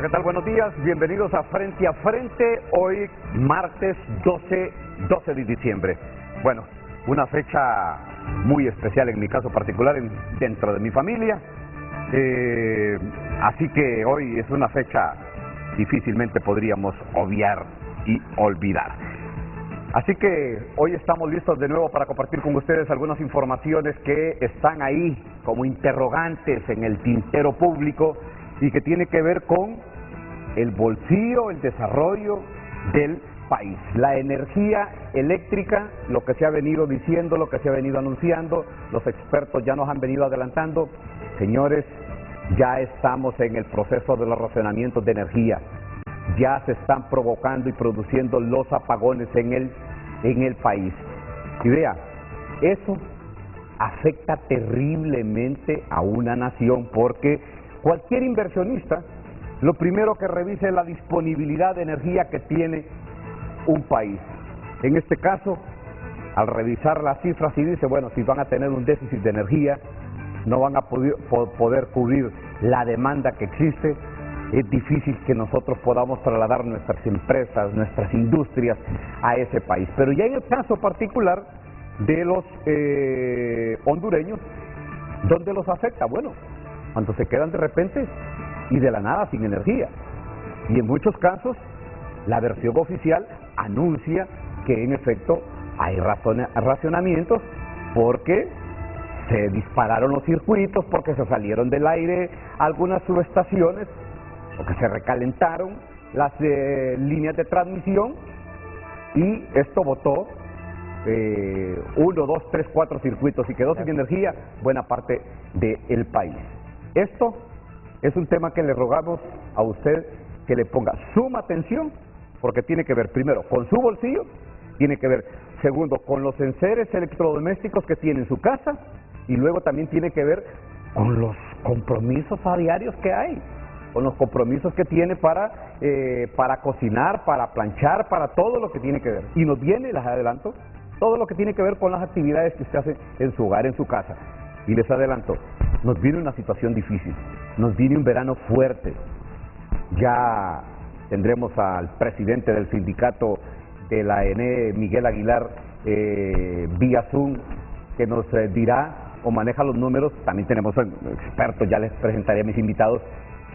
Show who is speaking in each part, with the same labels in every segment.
Speaker 1: Hola, ¿qué tal? Buenos días, bienvenidos a Frente a Frente, hoy martes 12 de diciembre. Bueno, una fecha muy especial en mi caso particular, dentro de mi familia, así que hoy es una fecha difícilmente podríamos obviar y olvidar. Así que hoy estamos listos de nuevo para compartir con ustedes algunas informaciones que están ahí como interrogantes en el tintero público y que tiene que ver con el bolsillo, el desarrollo del país. La energía eléctrica, lo que se ha venido diciendo, lo que se ha venido anunciando, los expertos ya nos han venido adelantando. Señores, ya estamos en el proceso de los racionamientos de energía. Ya se están provocando y produciendo los apagones en el país. Y vea, eso afecta terriblemente a una nación porque cualquier inversionista lo primero que revisa es la disponibilidad de energía que tiene un país. En este caso, al revisar las cifras y dice, bueno, si van a tener un déficit de energía, no van a poder cubrir la demanda que existe, es difícil que nosotros podamos trasladar nuestras empresas, nuestras industrias a ese país. Pero ya en el caso particular de los hondureños, ¿dónde los afecta? Bueno, cuando se quedan de repente y de la nada sin energía. Y en muchos casos, la versión oficial anuncia que en efecto hay racionamientos porque se dispararon los circuitos, porque se salieron del aire algunas subestaciones, porque se recalentaron las líneas de transmisión y esto botó 1, 2, 3, 4 circuitos y quedó sin energía buena parte del país. Esto es un tema que le rogamos a usted que le ponga suma atención porque tiene que ver primero con su bolsillo, tiene que ver segundo con los enseres electrodomésticos que tiene en su casa y luego también tiene que ver con los compromisos a diarios que hay, con los compromisos que tiene para cocinar, para planchar, para todo lo que tiene que ver. Y nos viene, les adelanto, todo lo que tiene que ver con las actividades que usted hace en su hogar, en su casa. Y les adelanto, nos viene una situación difícil, nos viene un verano fuerte. Ya tendremos al presidente del sindicato de la ENE, Miguel Aguilar, vía Zoom, que nos dirá o maneja los números. También tenemos expertos, ya les presentaré a mis invitados,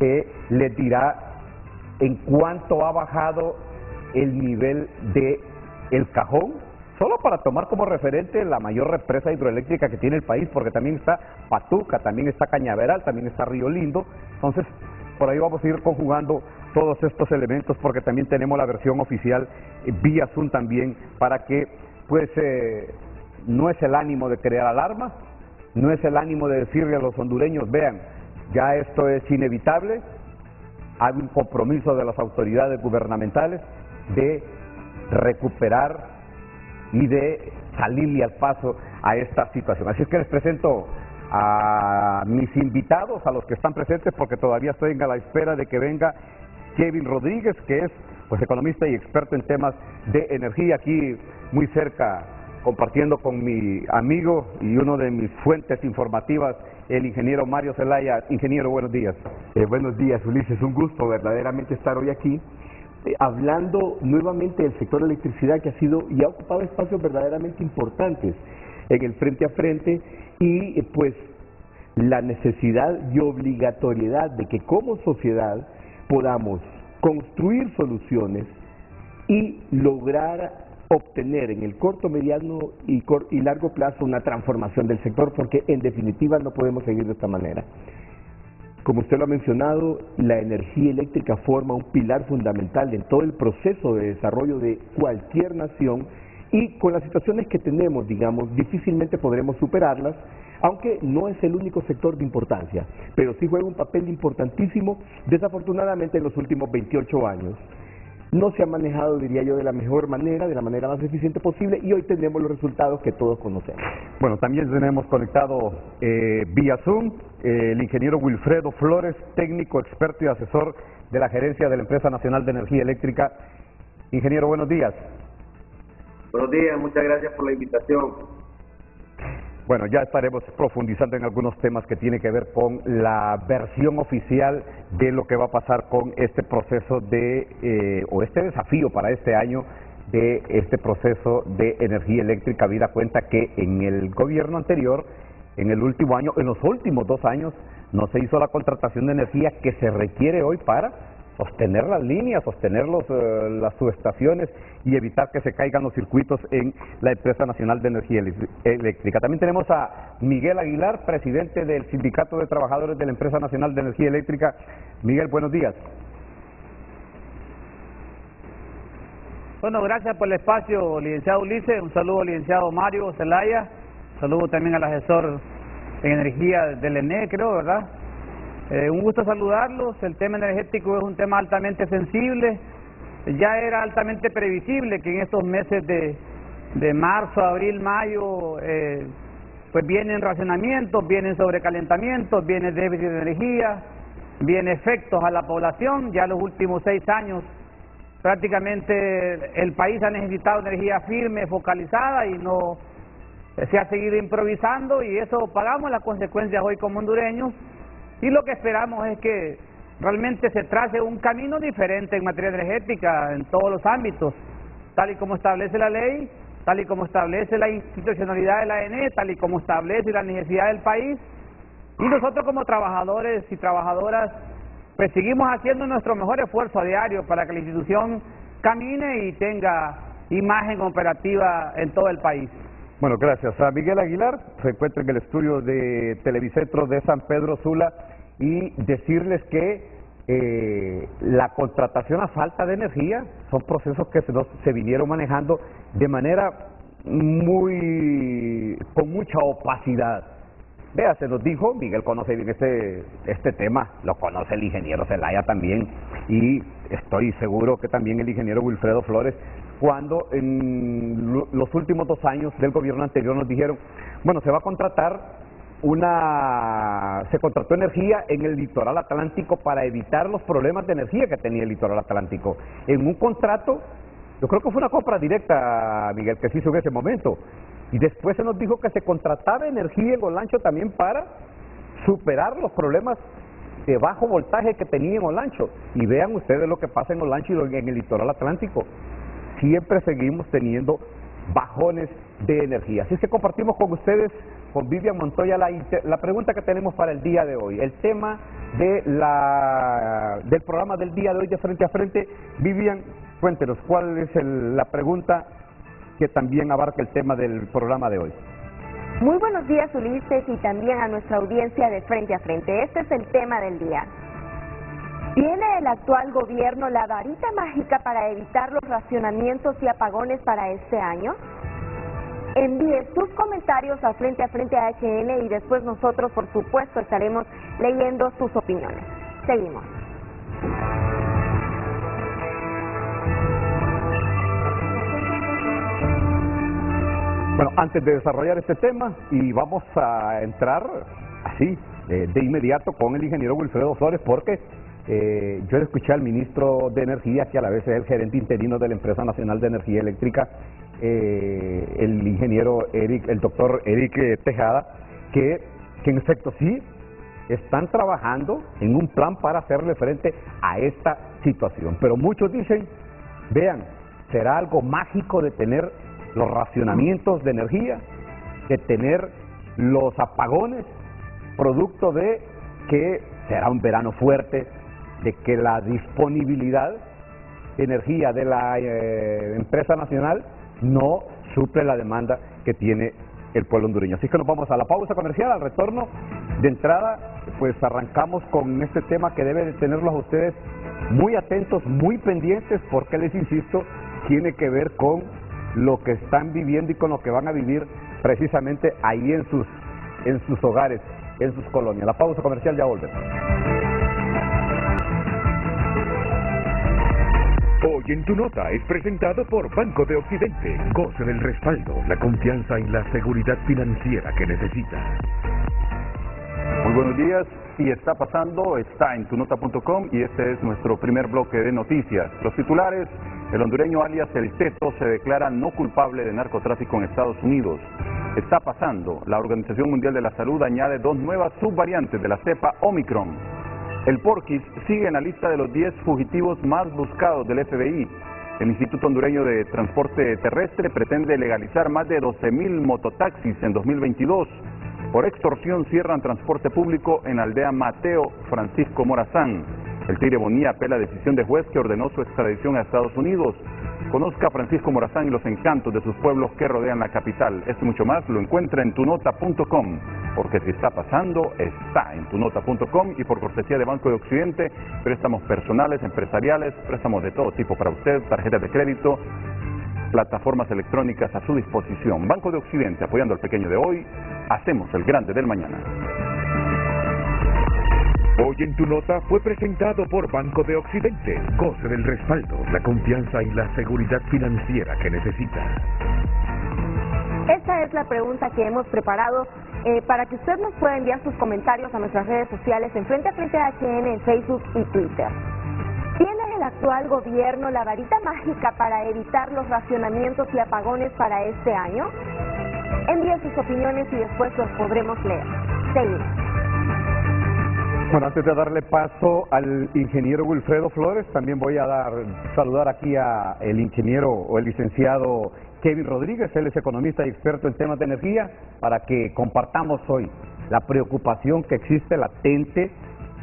Speaker 1: que les dirá en cuánto ha bajado el nivel de El Cajón, solo para tomar como referente la mayor represa hidroeléctrica que tiene el país, porque también está Patuca, también está Cañaveral, también está Río Lindo. Entonces, por ahí vamos a ir conjugando todos estos elementos, porque también tenemos la versión oficial vía Zoom también, para que, pues, no es el ánimo de crear alarma, no es el ánimo de decirle a los hondureños, vean, ya esto es inevitable, hay un compromiso de las autoridades gubernamentales de recuperar y de salirle al paso a esta situación. Así es que les presento a mis invitados, a los que están presentes, porque todavía estoy a la espera de que venga Kevin Rodríguez, que es pues economista y experto en temas de energía, aquí muy cerca, compartiendo con mi amigo y uno de mis fuentes informativas, el ingeniero Mario Zelaya. Ingeniero, buenos días.
Speaker 2: Buenos días, Ulises, un gusto verdaderamente estar hoy aquí, hablando nuevamente del sector de electricidad, que ha sido y ha ocupado espacios verdaderamente importantes en el frente a frente, y pues la necesidad y obligatoriedad de que como sociedad podamos construir soluciones y lograr obtener en el corto, mediano y largo plazo una transformación del sector, porque en definitiva no podemos seguir de esta manera. Como usted lo ha mencionado, la energía eléctrica forma un pilar fundamental en todo el proceso de desarrollo de cualquier nación, y con las situaciones que tenemos, digamos, difícilmente podremos superarlas, aunque no es el único sector de importancia, pero sí juega un papel importantísimo. Desafortunadamente en los últimos 28 años no se ha manejado, diría yo, de la mejor manera, de la manera más eficiente posible, y hoy tenemos los resultados que todos conocemos.
Speaker 1: Bueno, también tenemos conectado vía Zoom el ingeniero Wilfredo Flores, técnico, experto y asesor de la gerencia de la Empresa Nacional de Energía Eléctrica. Ingeniero, buenos días.
Speaker 3: Buenos días, muchas gracias por la invitación.
Speaker 1: Bueno, ya estaremos profundizando en algunos temas que tienen que ver con la versión oficial de lo que va a pasar con este proceso o este desafío para este año de este proceso de energía eléctrica, habida cuenta que en el gobierno anterior, en el último año, en los últimos 2 años, no se hizo la contratación de energía que se requiere hoy para sostener las líneas, sostener las subestaciones y evitar que se caigan los circuitos en la Empresa Nacional de Energía Eléctrica. También tenemos a Miguel Aguilar, presidente del Sindicato de Trabajadores de la Empresa Nacional de Energía Eléctrica. Miguel, buenos días.
Speaker 3: Bueno, gracias por el espacio, licenciado Ulises. Un saludo al licenciado Mario Zelaya. Un saludo también al asesor en energía del ENE, creo, ¿verdad? Un gusto saludarlos. El tema energético es un tema altamente sensible. Ya era altamente previsible que en estos meses de marzo, abril, mayo, pues vienen racionamientos, vienen sobrecalentamientos, viene déficit de energía, viene efectos a la población. Ya los últimos 6 años prácticamente el país ha necesitado energía firme, focalizada, y no se ha seguido improvisando, y eso pagamos las consecuencias hoy como hondureños. Y lo que esperamos es que realmente se trace un camino diferente en materia energética en todos los ámbitos, tal y como establece la ley, tal y como establece la institucionalidad de la ENE, tal y como establece la necesidad del país. Y nosotros como trabajadores y trabajadoras pues seguimos haciendo nuestro mejor esfuerzo a diario para que la institución camine y tenga imagen operativa en todo el país.
Speaker 1: Bueno, gracias a Miguel Aguilar. Se encuentra en el estudio de Televicentro de San Pedro Sula, y decirles que la contratación a falta de energía son procesos que se vinieron manejando de manera con mucha opacidad. Vea, se nos dijo, Miguel conoce bien este tema, lo conoce el ingeniero Zelaya también, y estoy seguro que también el ingeniero Wilfredo Flores, cuando en los últimos 2 años del gobierno anterior nos dijeron, bueno, se va a contratar se contrató energía en el litoral atlántico para evitar los problemas de energía que tenía el litoral atlántico. En un contrato, yo creo que fue una compra directa, Miguel, que se hizo en ese momento. Y después se nos dijo que se contrataba energía en Olancho también para superar los problemas de bajo voltaje que tenía en Olancho. Y vean ustedes lo que pasa en Olancho y en el litoral atlántico. Siempre seguimos teniendo bajones de energía. Así es que compartimos con ustedes, con Vivian Montoya, la pregunta que tenemos para el día de hoy. El tema del programa del día de hoy de Frente a Frente. Vivian, cuéntenos, ¿cuál es la pregunta que también abarca el tema del programa de hoy?
Speaker 4: Muy buenos días, Ulises, y también a nuestra audiencia de Frente a Frente. Este es el tema del día. ¿Tiene el actual gobierno la varita mágica para evitar los racionamientos y apagones para este año? Envíe sus comentarios a Frente HN, y después nosotros, por supuesto, estaremos leyendo sus opiniones. Seguimos.
Speaker 1: Bueno, antes de desarrollar este tema, y vamos a entrar así, de inmediato con el ingeniero Wilfredo Flores, porque yo escuché al ministro de Energía, que a la vez es el gerente interino de la Empresa Nacional de Energía Eléctrica, el ingeniero el doctor Eric Tejada, que en efecto sí están trabajando en un plan para hacerle frente a esta situación. Pero muchos dicen, vean, ¿será algo mágico de tener los racionamientos de energía, de tener los apagones, producto de que será un verano fuerte, de que la disponibilidad de energía de la empresa nacional no suple la demanda que tiene el pueblo hondureño? Así que nos vamos a la pausa comercial. Al retorno, de entrada, pues arrancamos con este tema que debe de tenerlos a ustedes muy atentos, muy pendientes, porque les insisto, tiene que ver con lo que están viviendo y con lo que van a vivir precisamente ahí en sus hogares, en sus colonias. La pausa comercial, ya volvemos.
Speaker 5: Hoy en Tu Nota es presentado por Banco de Occidente. Goce del respaldo, la confianza y la seguridad financiera que necesita.
Speaker 6: Muy buenos días. Y está pasando, está en tunota.com, y este es nuestro primer bloque de noticias. Los titulares: el hondureño alias El Teto se declara no culpable de narcotráfico en Estados Unidos. está pasando. La Organización Mundial de la Salud añade 2 nuevas subvariantes de la cepa Omicron. El porquis sigue en la lista de los 10 fugitivos más buscados del FBI. El Instituto Hondureño de Transporte Terrestre pretende legalizar más de 12.000 mototaxis en 2022. Por extorsión cierran transporte público en la aldea Mateo Francisco Morazán. El Tigre Bonilla apela a decisión de juez que ordenó su extradición a Estados Unidos. Conozca a Francisco Morazán y los encantos de sus pueblos que rodean la capital. Esto y mucho más lo encuentra en tunota.com, porque si está pasando, está en tunota.com. Y por cortesía de Banco de Occidente, préstamos personales, empresariales, préstamos de todo tipo para usted, tarjetas de crédito, plataformas electrónicas a su disposición. Banco de Occidente, apoyando al pequeño de hoy, hacemos el grande del mañana.
Speaker 5: Hoy en Tu Nota fue presentado por Banco de Occidente. Goce del respaldo, la confianza y la seguridad financiera que necesita.
Speaker 4: Esta es la pregunta que hemos preparado para que usted nos pueda enviar sus comentarios a nuestras redes sociales en Frente a Frente HN en Facebook y Twitter. ¿Tiene el actual gobierno la varita mágica para evitar los racionamientos y apagones para este año? Envíe sus opiniones y después los podremos leer. Seguimos.
Speaker 1: Bueno, antes de darle paso al ingeniero Wilfredo Flores, también voy a saludar aquí a el ingeniero o el licenciado Kevin Rodríguez. Él es economista y experto en temas de energía, para que compartamos hoy la preocupación que existe latente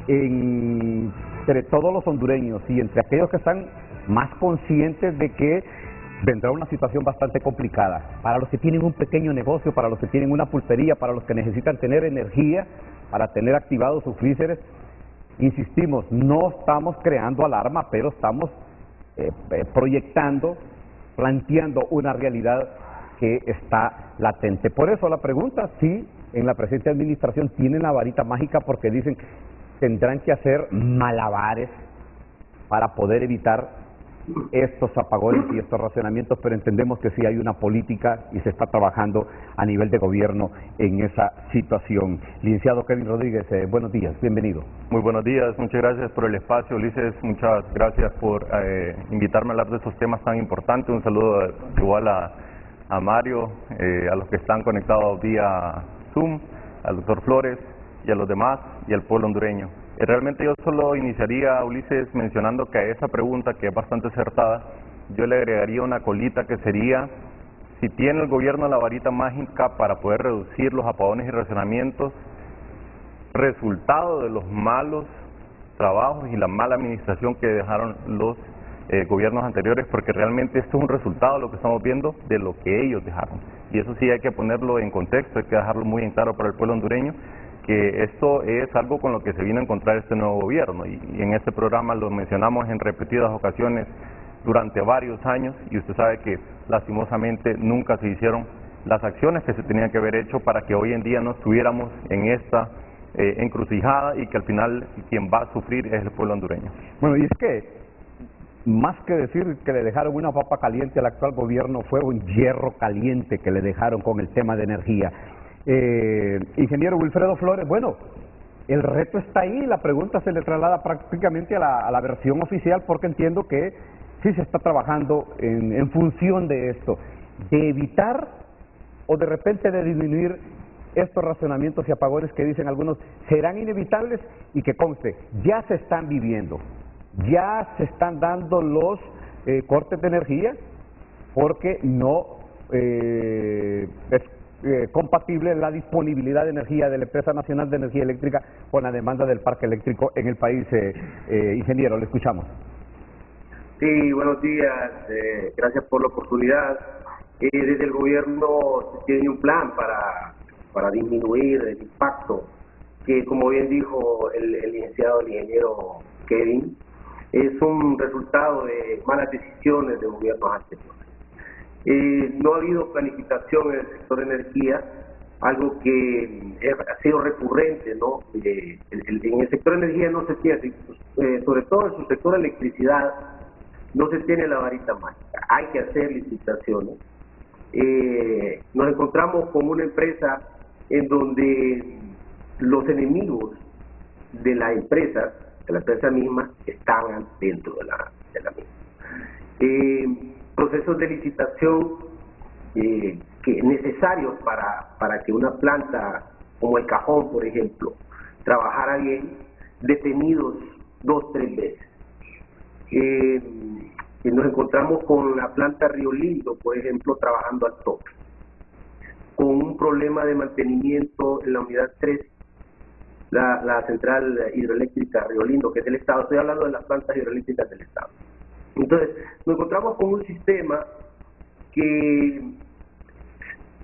Speaker 1: entre todos los hondureños y entre aquellos que están más conscientes de que vendrá una situación bastante complicada para los que tienen un pequeño negocio, para los que tienen una pulpería, para los que necesitan tener energía para tener activados sus freezers. Insistimos, no estamos creando alarma, pero estamos proyectando, planteando una realidad que está latente. Por eso la pregunta, si en la presente administración tienen la varita mágica, porque dicen que tendrán que hacer malabares para poder evitar estos apagones y estos racionamientos, pero entendemos que sí hay una política y se está trabajando a nivel de gobierno en esa situación. Licenciado Kevin Rodríguez, buenos días, bienvenido.
Speaker 6: Muy buenos días, muchas gracias por el espacio, Ulises, muchas gracias por invitarme a hablar de estos temas tan importantes. Un saludo igual a Mario, a los que están conectados vía Zoom, al doctor Flores y a los demás y al pueblo hondureño. Realmente yo solo iniciaría, Ulises, mencionando que a esa pregunta, que es bastante acertada, yo le agregaría una colita que sería: si tiene el gobierno la varita mágica para poder reducir los apagones y racionamientos, resultado de los malos trabajos y la mala administración que dejaron los gobiernos anteriores, porque realmente esto es un resultado de lo que estamos viendo de lo que ellos dejaron. Y eso sí hay que ponerlo en contexto, hay que dejarlo muy en claro para el pueblo hondureño, que esto es algo con lo que se vino a encontrar este nuevo gobierno, y en este programa lo mencionamos en repetidas ocasiones durante varios años, y usted sabe que lastimosamente nunca se hicieron las acciones que se tenían que haber hecho para que hoy en día no estuviéramos en esta encrucijada, y que al final quien va a sufrir es el pueblo hondureño.
Speaker 1: Bueno, y es que más que decir que le dejaron una papa caliente al actual gobierno, fue un hierro caliente que le dejaron con el tema de energía. Ingeniero Wilfredo Flores, bueno, el reto está ahí, la pregunta se le traslada prácticamente a la versión oficial, porque entiendo que sí se está trabajando en función de esto, de evitar o de repente de disminuir estos racionamientos y apagones que dicen algunos serán inevitables, y que conste, ya se están viviendo, ya se están dando los cortes de energía, porque no es compatible la disponibilidad de energía de la Empresa Nacional de Energía Eléctrica con la demanda del parque eléctrico en el país. Ingeniero, le escuchamos.
Speaker 7: Sí, buenos días, gracias por la oportunidad. Desde el gobierno se tiene un plan para disminuir el impacto, que como bien dijo el ingeniero Kevin, es un resultado de malas decisiones de gobiernos anteriores. No ha habido planificación en el sector de energía, algo que ha sido recurrente, ¿no? En el sector de energía no se tiene, sobre todo en su sector de electricidad, no se tiene la varita mágica, hay que hacer licitaciones. Nos encontramos con una empresa en donde los enemigos de la empresa misma, estaban dentro de la misma. Procesos de licitación necesarios para que una planta como el Cajón, por ejemplo, trabajara bien, detenidos 2-3 veces. Nos encontramos con la planta Río Lindo, por ejemplo, trabajando al tope, con un problema de mantenimiento en la unidad 3, la central hidroeléctrica Río Lindo, que es del Estado. Estoy hablando de las plantas hidroeléctricas del Estado. Entonces, nos encontramos con un sistema que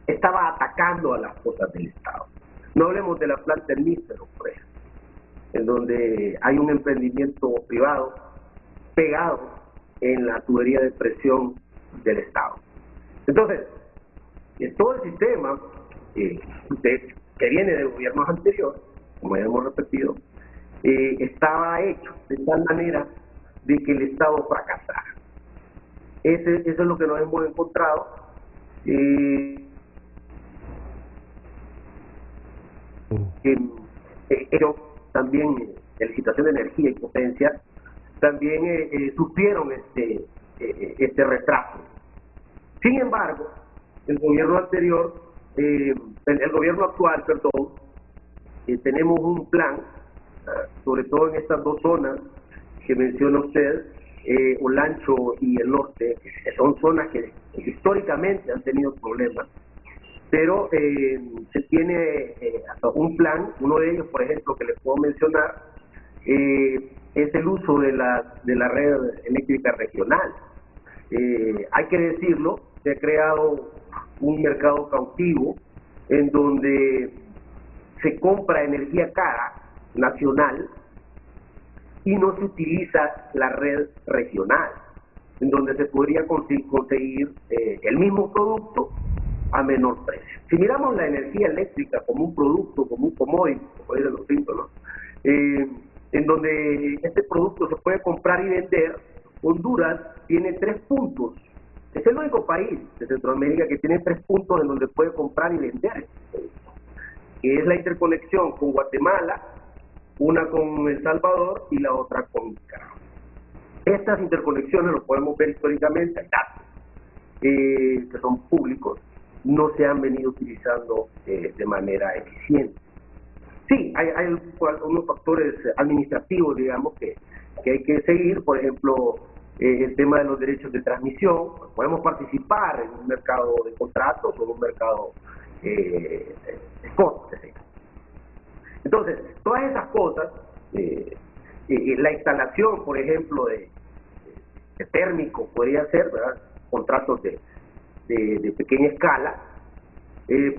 Speaker 7: estaba atacando a las cosas del Estado. No hablemos de la planta del Níspero, por ejemplo, en donde hay un emprendimiento privado pegado en la tubería de presión del Estado. Entonces, todo el sistema que viene de gobiernos anteriores, como ya hemos repetido, estaba hecho de tal manera de que el Estado fracasara. Eso es lo que nos hemos encontrado. Ellos también, en licitación de energía y potencia, también sufrieron este retraso. Sin embargo, el gobierno anterior, el gobierno actual, perdón, tenemos un plan, sobre todo en estas dos zonas que menciona usted, Olancho y el norte, que son zonas que históricamente han tenido problemas, pero se tiene un plan. Uno de ellos, por ejemplo, que les puedo mencionar, es el uso de la red eléctrica regional. Hay que decirlo, se ha creado un mercado cautivo en donde se compra energía cara, nacional, y no se utiliza la red regional, en donde se podría conseguir el mismo producto a menor precio. Si miramos la energía eléctrica como un producto, como un commodity, como dicen los gringos, ¿no? En donde este producto se puede comprar y vender, Honduras tiene 3 puntos. Es el único país de Centroamérica que tiene 3 puntos en donde puede comprar y vender, que es la interconexión con Guatemala, una con El Salvador y la otra con Nicaragua. Estas interconexiones, lo podemos ver históricamente, hay datos que son públicos, no se han venido utilizando de manera eficiente. Sí, hay algunos factores administrativos, digamos, que hay que seguir. Por ejemplo, el tema de los derechos de transmisión. Podemos participar en un mercado de contratos o en un mercado spot, etc. Entonces, todas esas cosas, la instalación, por ejemplo, de térmico podría ser, ¿verdad?, contratos de pequeña escala,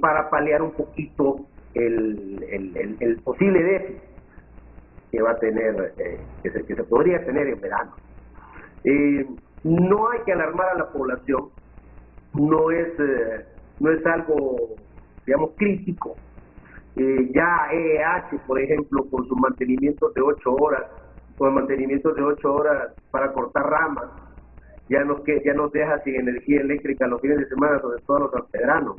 Speaker 7: para paliar un poquito el posible déficit que va a tener, que se podría tener en verano. No hay que alarmar a la población, no es algo, digamos, crítico. Ya EEH, por ejemplo, con sus mantenimientos de 8 horas, para cortar ramas, ya nos deja sin energía eléctrica los fines de semana, sobre todo los sanpedranos.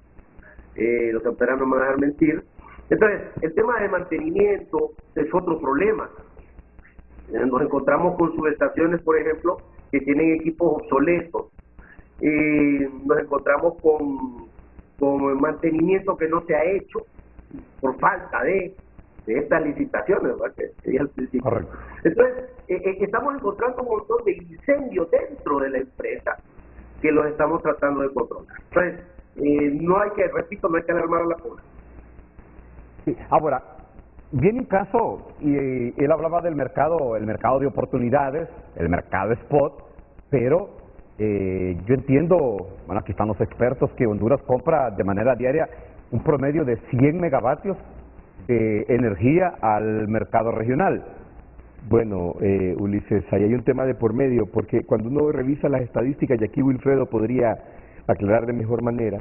Speaker 7: Los sanpedranos me van a dejar mentir. Entonces, el tema de mantenimiento es otro problema. Nos encontramos con subestaciones, por ejemplo, que tienen equipos obsoletos. Nos encontramos con mantenimiento que no se ha hecho por falta de estas licitaciones, ¿verdad?, que sería al principio. Correcto. Entonces, estamos encontrando un montón de incendios dentro de la empresa que los estamos tratando de controlar. Entonces, no hay que alarmar a la población.
Speaker 1: Sí. Ahora, viene un caso, y él hablaba del mercado, el mercado de oportunidades, el mercado spot, pero yo entiendo, bueno, aquí están los expertos, que Honduras compra de manera diaria un promedio de 100 megavatios de energía al mercado regional. Bueno, Ulises, ahí hay un tema de por medio, porque cuando uno revisa las estadísticas, y aquí Wilfredo podría aclarar de mejor manera,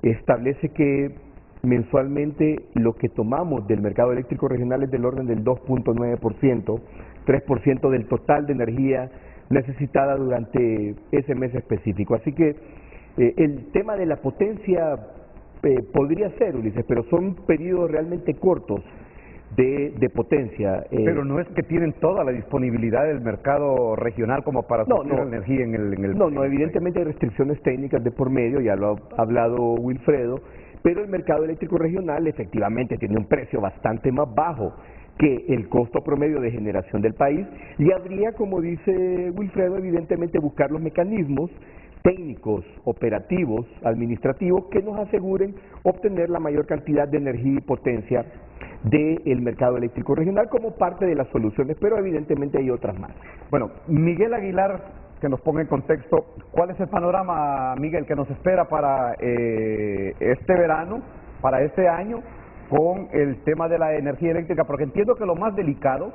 Speaker 1: establece que mensualmente lo que tomamos del mercado eléctrico regional es del orden del 2.9%, 3% del total de energía necesitada durante ese mes específico. Así que el tema de la potencia podría ser, Ulises, pero son periodos realmente cortos.
Speaker 2: de potencia.
Speaker 1: Pero no es que tienen toda la disponibilidad del mercado regional como para surtir la energía en el...
Speaker 2: No, evidentemente hay restricciones técnicas de por medio, ya lo ha hablado Wilfredo, pero el mercado eléctrico regional efectivamente tiene un precio bastante más bajo que el costo promedio de generación del país, y habría, como dice Wilfredo, evidentemente buscar los mecanismos técnicos, operativos, administrativos que nos aseguren obtener la mayor cantidad de energía y potencia del mercado eléctrico regional como parte de las soluciones, pero evidentemente hay otras más.
Speaker 1: Bueno, Miguel Aguilar, que nos ponga en contexto, ¿cuál es el panorama, Miguel, que nos espera para este verano, para este año, con el tema de la energía eléctrica? Porque entiendo que lo más delicado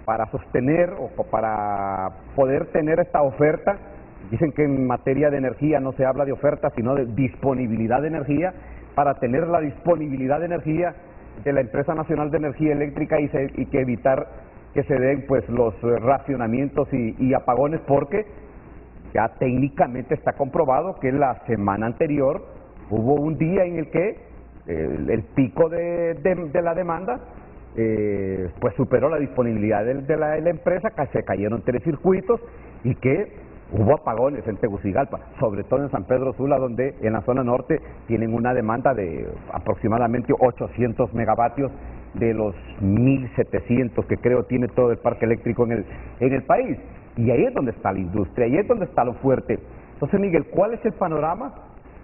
Speaker 1: para sostener o para poder tener esta oferta, dicen que en materia de energía no se habla de oferta, sino de disponibilidad de energía, para tener la disponibilidad de energía de la Empresa Nacional de Energía Eléctrica y que evitar que se den pues los racionamientos y apagones, porque ya técnicamente está comprobado que la semana anterior hubo un día en el que el pico de la demanda pues superó la disponibilidad de la empresa, que se cayeron 3 circuitos y que hubo apagones en Tegucigalpa, sobre todo en San Pedro Sula, donde en la zona norte tienen una demanda de aproximadamente 800 megavatios de los 1.700 que creo tiene todo el parque eléctrico en el país. Y ahí es donde está la industria, ahí es donde está lo fuerte. Entonces, Miguel, ¿cuál es el panorama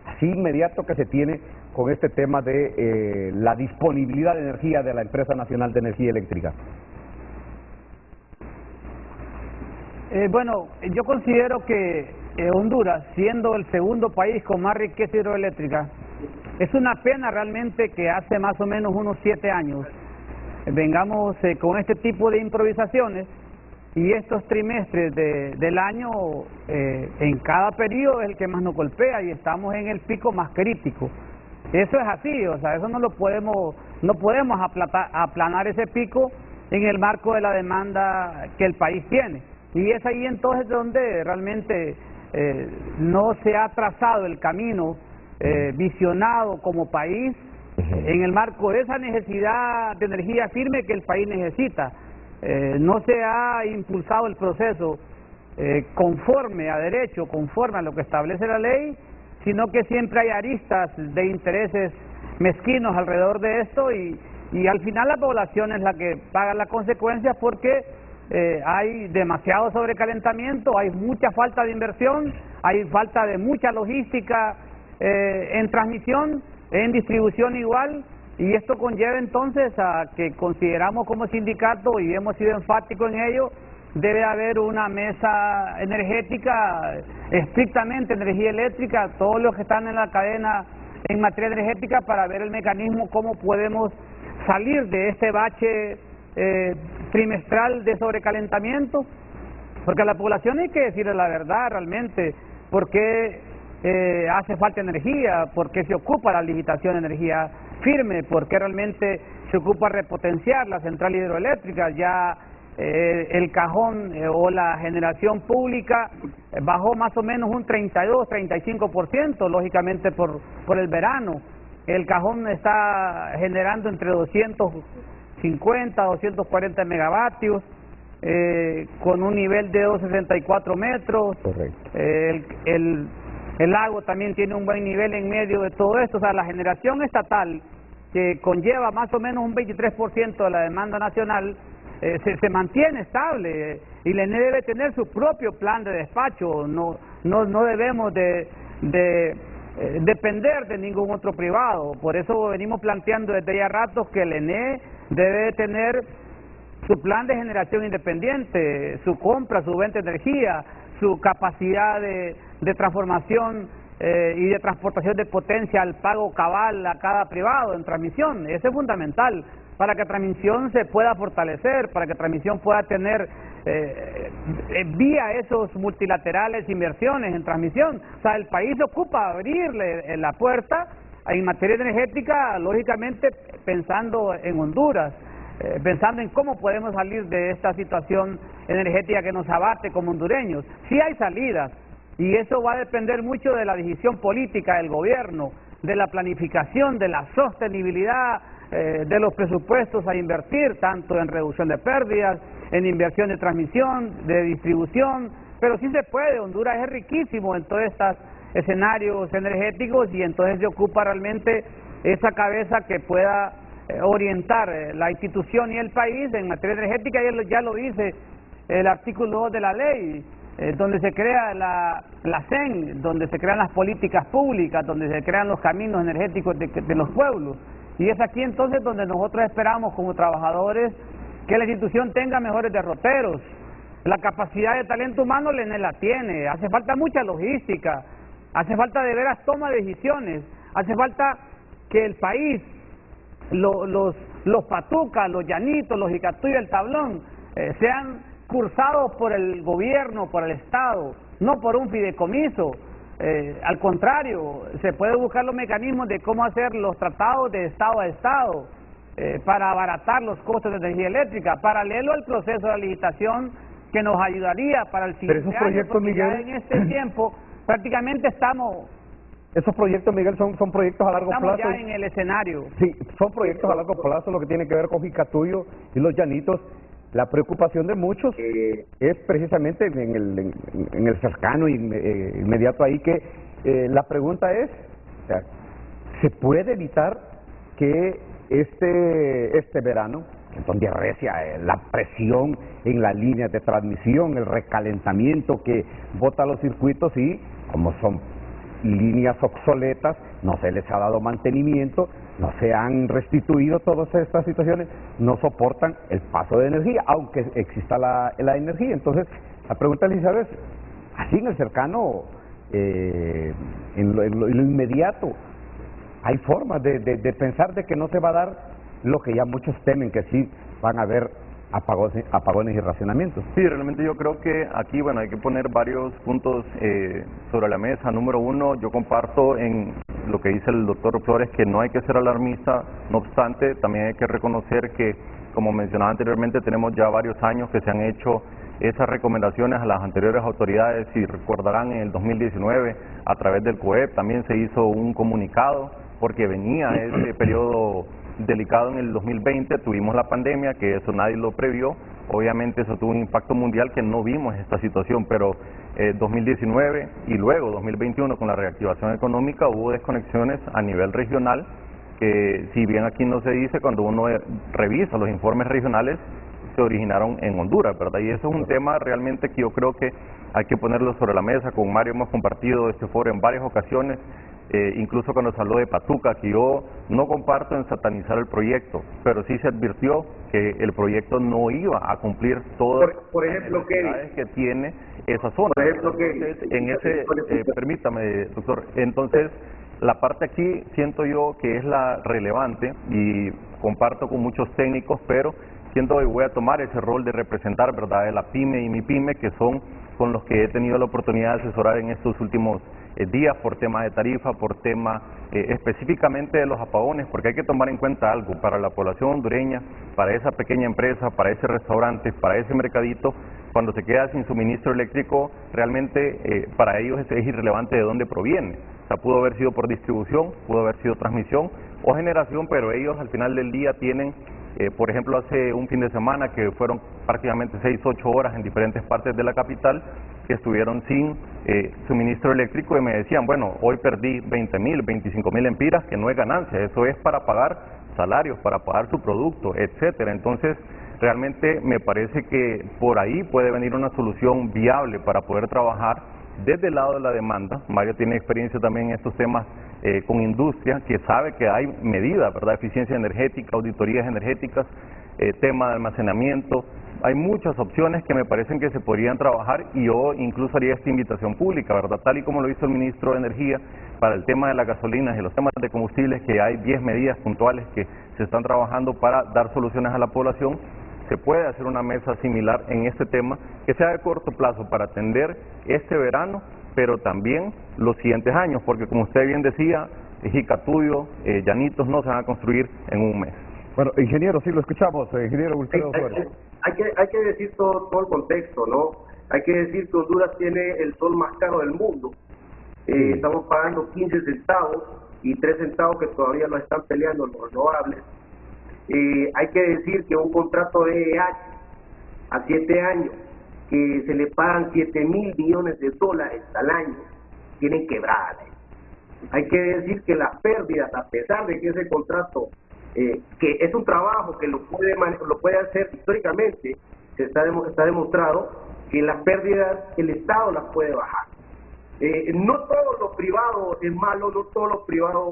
Speaker 1: así inmediato que se tiene con este tema de la disponibilidad de energía de la Empresa Nacional de Energía Eléctrica?
Speaker 3: Bueno, yo considero que Honduras, siendo el segundo país con más riqueza hidroeléctrica, es una pena realmente que hace más o menos unos 7 años vengamos con este tipo de improvisaciones, y estos trimestres del año en cada periodo es el que más nos golpea y estamos en el pico más crítico. Eso es así, o sea, eso no podemos aplanar ese pico en el marco de la demanda que el país tiene. Y es ahí entonces donde realmente no se ha trazado el camino visionado como país en el marco de esa necesidad de energía firme que el país necesita. No se ha impulsado el proceso conforme a derecho, conforme a lo que establece la ley, sino que siempre hay aristas de intereses mezquinos alrededor de esto, y al final la población es la que paga las consecuencias, porque hay demasiado sobrecalentamiento, hay mucha falta de inversión, hay falta de mucha logística en transmisión, en distribución igual, y esto conlleva entonces a que consideramos como sindicato, y hemos sido enfáticos en ello, debe haber una mesa energética, estrictamente energía eléctrica, todos los que están en la cadena en materia energética, para ver el mecanismo, cómo podemos salir de este bache trimestral de sobrecalentamiento, porque a la población hay que decirle la verdad realmente, por qué hace falta energía, por qué se ocupa la limitación de energía firme, por qué realmente se ocupa repotenciar la central hidroeléctrica. Ya el cajón o la generación pública bajó más o menos un 32-35%, lógicamente por el verano. El cajón está generando entre 250-240 megavatios, con un nivel de 264 metros.
Speaker 2: Correcto.
Speaker 3: El lago también tiene un buen nivel en medio de todo esto. O sea, la generación estatal, que conlleva más o menos un 23% de la demanda nacional, se mantiene estable, y la ENE debe tener su propio plan de despacho. No debemos de depender de ningún otro privado. Por eso venimos planteando desde ya ratos que el ENE debe tener su plan de generación independiente, su compra, su venta de energía, su capacidad de transformación y de transportación de potencia al pago cabal a cada privado en transmisión. Eso es fundamental para que transmisión se pueda fortalecer, para que transmisión pueda tener vía esos multilaterales inversiones en transmisión. O sea, el país ocupa abrirle la puerta en materia energética, lógicamente pensando en Honduras, pensando en cómo podemos salir de esta situación energética que nos abate como hondureños. Sí hay salidas, y eso va a depender mucho de la decisión política del gobierno, de la planificación, de la sostenibilidad de los presupuestos a invertir, tanto en reducción de pérdidas, en inversión de transmisión, de distribución, pero sí se puede. Honduras es riquísimo en todos estos escenarios energéticos y entonces se ocupa realmente esa cabeza que pueda orientar la institución y el país en materia energética. Y ya lo dice el artículo 2 de la ley, donde se crea la CEN, donde se crean las políticas públicas, donde se crean los caminos energéticos de los pueblos. Y es aquí entonces donde nosotros esperamos como trabajadores que la institución tenga mejores derroteros. La capacidad de talento humano la tiene, hace falta mucha logística, hace falta de veras toma de decisiones, hace falta que el país, los patucas, los llanitos, los jicatuyos, el tablón, sean cursados por el gobierno, por el Estado, no por un fideicomiso. Al contrario, se puede buscar los mecanismos de cómo hacer los tratados de Estado a Estado para abaratar los costos de energía eléctrica, paralelo al proceso de licitación que nos ayudaría para el siguiente
Speaker 1: esos
Speaker 3: año,
Speaker 1: proyectos,
Speaker 3: porque
Speaker 1: Miguel,
Speaker 3: ya en este tiempo prácticamente estamos
Speaker 1: esos proyectos, Miguel, son proyectos a largo plazo.
Speaker 3: ya en el escenario.
Speaker 1: Sí, son proyectos a largo plazo, lo que tiene que ver con Jicatuyo y los llanitos. La preocupación de muchos es precisamente en el cercano y inmediato ahí, que la pregunta es, o sea, ¿se puede evitar que este verano, donde arrecia la presión en las líneas de transmisión, el recalentamiento que bota los circuitos, y como son líneas obsoletas, no se les ha dado mantenimiento, no se han restituido todas estas situaciones, no soportan el paso de energía, aunque exista la energía? Entonces, la pregunta, Elizabeth, así en el cercano, en lo inmediato, hay formas de pensar de que no se va a dar lo que ya muchos temen, que sí van a haber apagones y racionamientos.
Speaker 6: Sí, realmente yo creo que aquí, bueno, hay que poner varios puntos sobre la mesa. Número uno, yo comparto en lo que dice el doctor Flores, que no hay que ser alarmista. No obstante, también hay que reconocer que, como mencionaba anteriormente, tenemos ya varios años que se han hecho esas recomendaciones a las anteriores autoridades. Si recordarán, en el 2019, a través del COEP, también se hizo un comunicado, porque venía ese periodo delicado en el 2020, tuvimos la pandemia, que eso nadie lo previó. Obviamente eso tuvo un impacto mundial que no vimos esta situación, pero 2019 y luego 2021, con la reactivación económica, hubo desconexiones a nivel regional, que si bien aquí no se dice, cuando uno revisa los informes regionales, se originaron en Honduras, ¿verdad? Y eso es un tema realmente que yo creo que hay que ponerlo sobre la mesa. Con Mario hemos compartido este foro en varias ocasiones, incluso cuando se habló de Patuca, que yo no comparto en satanizar el proyecto, pero sí se advirtió que el proyecto no iba a cumplir todas
Speaker 7: por ejemplo,
Speaker 6: las necesidades que tiene esa zona.
Speaker 7: Por ejemplo,
Speaker 6: entonces, en ese, permítame, doctor, entonces la parte aquí siento yo que es la relevante, y comparto con muchos técnicos, pero siento que voy a tomar ese rol de representar, ¿verdad?, de la PYME y mi PYME, que son con los que he tenido la oportunidad de asesorar en estos últimos días, por temas de tarifa, por temas específicamente de los apagones, porque hay que tomar en cuenta algo: para la población hondureña, para esa pequeña empresa, para ese restaurante, para ese mercadito, cuando se queda sin suministro eléctrico, realmente para ellos es irrelevante de dónde proviene. O sea, pudo haber sido por distribución, pudo haber sido transmisión o generación, pero ellos al final del día tienen, por ejemplo, hace un fin de semana que fueron prácticamente 6-8 horas en diferentes partes de la capital, que estuvieron sin suministro eléctrico, y me decían, bueno, hoy perdí 20,000, 25,000 empiras, que no es ganancia, eso es para pagar salarios, para pagar su producto, etcétera. Entonces, realmente me parece que por ahí puede venir una solución viable para poder trabajar desde el lado de la demanda. Mario tiene experiencia también en estos temas con industria, que sabe que hay medidas, ¿verdad?, eficiencia energética, auditorías energéticas, tema de almacenamiento. Hay muchas opciones que me parecen que se podrían trabajar, y yo incluso haría esta invitación pública, ¿verdad?, tal y como lo hizo el ministro de Energía para el tema de las gasolinas y los temas de combustibles, que hay 10 medidas puntuales que se están trabajando para dar soluciones a la población. Se puede hacer una mesa similar en este tema, que sea de corto plazo, para atender este verano, pero también los siguientes años, porque como usted bien decía, Jicatuyo, Llanitos no se van a construir en un mes.
Speaker 1: Bueno, ingeniero, sí lo escuchamos, ingeniero Wilfredo Flores.
Speaker 7: Hay que decir todo el contexto, ¿no? Hay que decir que Honduras tiene el sol más caro del mundo. Estamos pagando 15 centavos y 3 centavos que todavía no están peleando los renovables. Hay que decir que un contrato de EH a 7 años, que se le pagan 7.000 millones de dólares al año, tienen quebrada. Hay que decir que las pérdidas, a pesar de que ese contrato, que es un trabajo que lo puede hacer históricamente, está demostrado que las pérdidas el Estado las puede bajar. No todo lo privado es malo, no todo lo privado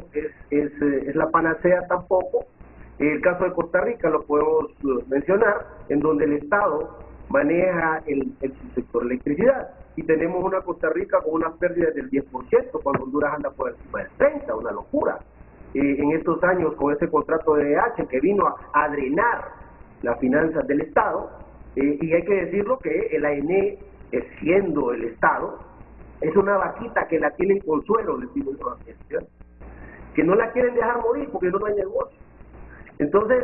Speaker 7: es la panacea tampoco. El caso de Costa Rica lo podemos mencionar, en donde el Estado maneja el subsector electricidad, y tenemos una Costa Rica con unas pérdidas del 10%, cuando Honduras anda por encima del 30%, una locura. En estos años, con ese contrato de EH que vino a drenar las finanzas del Estado, y hay que decirlo que el ANE, siendo el Estado, es una vaquita que la tienen con suelo, les digo yo, que no la quieren dejar morir porque no hay negocio. Entonces,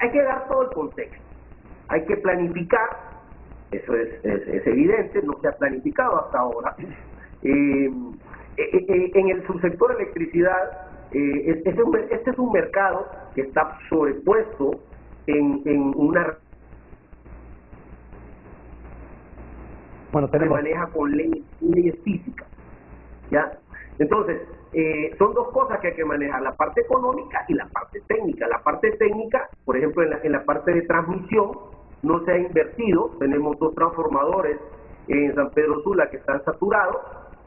Speaker 7: hay que dar todo el contexto, hay que planificar. Eso es evidente, no se ha planificado hasta ahora. En el subsector electricidad, este es un mercado que está sobrepuesto en una...
Speaker 1: Bueno,
Speaker 7: se maneja con leyes físicas, ¿ya? Entonces, son dos cosas que hay que manejar, la parte económica y la parte técnica. La parte técnica, por ejemplo, en la parte de transmisión, no se ha invertido. Tenemos 2 transformadores en San Pedro Sula que están saturados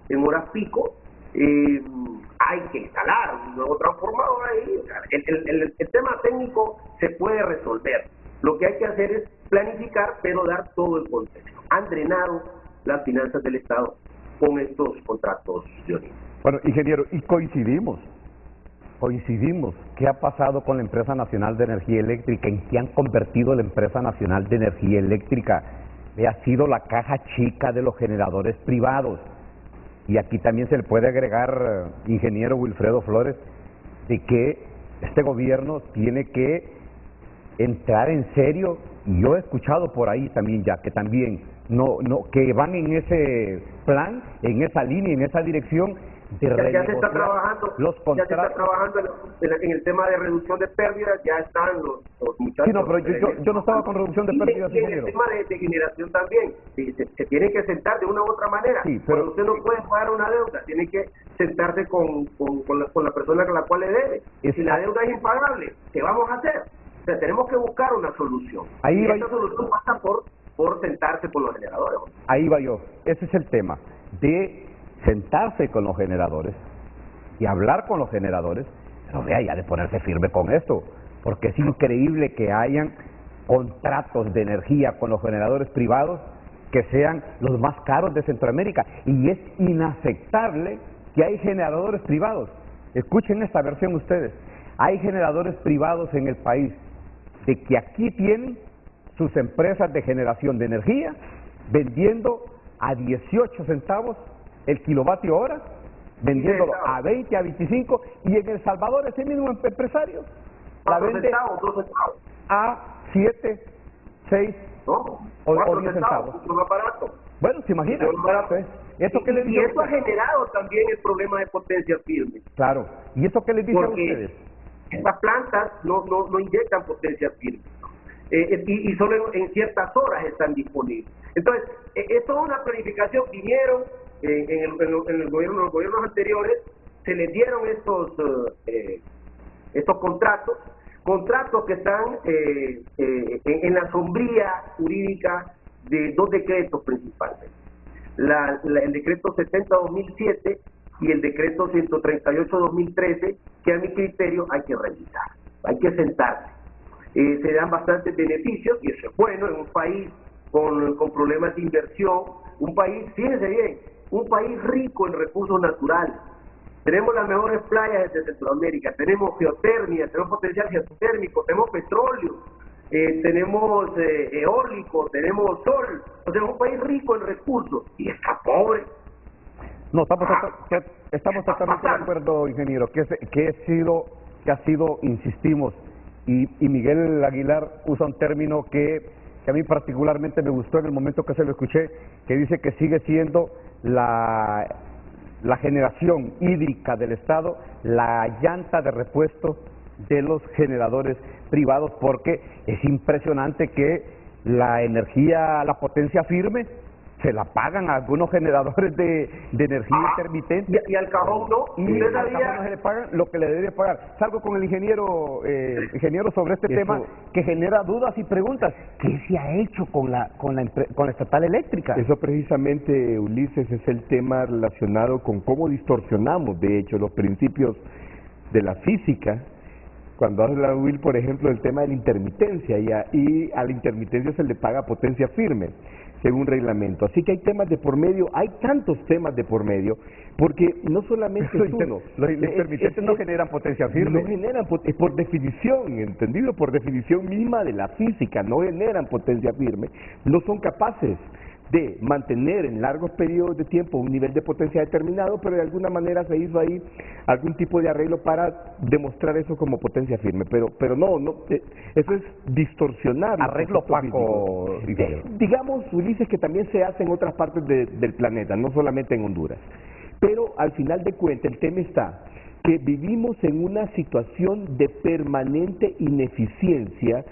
Speaker 7: en horas pico. Hay que instalar un nuevo transformador ahí. El tema técnico se puede resolver. Lo que hay que hacer es planificar, pero dar todo el contexto. Han drenado las finanzas del Estado con estos contratos, Johnny.
Speaker 1: Bueno, ingeniero, y coincidimos. ¿Qué ha pasado con la Empresa Nacional de Energía Eléctrica? ¿En qué han convertido la Empresa Nacional de Energía Eléctrica? Ha sido la caja chica de los generadores privados. Y aquí también se le puede agregar, ingeniero Wilfredo Flores, de que este gobierno tiene que entrar en serio. Y yo he escuchado por ahí también ya que también que van en ese plan, en esa línea, en esa dirección de
Speaker 7: ya se está trabajando,
Speaker 1: los contratos.
Speaker 7: Ya se está trabajando en el tema de reducción de pérdidas, ya están los muchachos.
Speaker 1: Sí, no, pero yo no estaba con reducción de pérdidas,
Speaker 7: y en el tema de generación también, se tiene que sentar de una u otra manera.
Speaker 1: Sí, pero
Speaker 7: cuando usted no puede pagar una deuda, tiene que sentarse con la persona a la cual le debe. Y si la deuda es impagable, ¿qué vamos a hacer? O sea, tenemos que buscar una solución. Y esa solución pasa por sentarse con los generadores.
Speaker 1: Ahí va yo. Ese es el tema, de sentarse con los generadores y hablar con los generadores, pero vea, ya de ponerse firme con esto, porque es increíble que hayan contratos de energía con los generadores privados que sean los más caros de Centroamérica, y es inaceptable que hay generadores privados. Escuchen esta versión ustedes. Hay generadores privados en el país de que aquí tienen sus empresas de generación de energía vendiendo a 18 centavos el kilovatio hora, vendiéndolo a 20, a 25, y en El Salvador ese mismo empresario la vende a 7, 6 o 10 centavos.
Speaker 7: Más barato.
Speaker 1: Bueno, se imagina.
Speaker 7: ¿Eso que y eso ha generado también el problema de potencia firme.
Speaker 1: Claro. ¿Y eso qué les dice a ustedes?
Speaker 7: Estas plantas no inyectan potencia firme. Y solo en ciertas horas están disponibles. Entonces, esto es una planificación. Vinieron en los gobiernos anteriores, se les dieron estos contratos que están en la sombría jurídica de 2 decretos principalmente. El decreto 70-2007 y el decreto 138-2013, que a mi criterio hay que revisar, hay que sentarse. Se dan bastantes beneficios, y eso es bueno en un país con problemas de inversión, un país, fíjense bien, un país rico en recursos naturales. Tenemos las mejores playas de Centroamérica, tenemos geotermia, tenemos potencial geotérmico, tenemos petróleo, tenemos eólico, tenemos sol. O sea, un país rico en recursos y está pobre.
Speaker 1: No, estamos totalmente de acuerdo, ingeniero, que ha sido, insistimos, y Miguel Aguilar usa un término que a mí particularmente me gustó en el momento que se lo escuché, que dice que sigue siendo la generación hídrica del Estado la llanta de repuesto de los generadores privados, porque es impresionante que la energía, la potencia firme, se la pagan a algunos generadores de energía intermitente.
Speaker 7: Y al cajón no.
Speaker 1: Y al cajón no se le pagan lo que le debería pagar. Salgo con el ingeniero sobre este tema que genera dudas y preguntas. ¿Qué se ha hecho con la estatal eléctrica?
Speaker 2: Eso precisamente, Ulises, es el tema relacionado con cómo distorsionamos, de hecho, los principios de la física. Cuando habla Will, por ejemplo, del tema de la intermitencia, y a la intermitencia se le paga potencia firme, según reglamento. Así que hay temas de por medio, hay tantos temas de por medio, porque no solamente es uno.
Speaker 1: Los intermitentes no generan potencia firme.
Speaker 2: No generan, por definición, entendido, por definición misma de la física, no generan potencia firme, no son capaces de mantener en largos periodos de tiempo un nivel de potencia determinado, pero de alguna manera se hizo ahí algún tipo de arreglo para demostrar eso como potencia firme, pero no, eso es distorsionar.
Speaker 1: Arreglo opaco.
Speaker 2: Digamos, Ulises, que también se hace en otras partes del planeta, no solamente en Honduras, pero al final de cuentas el tema está que vivimos en una situación de permanente ineficiencia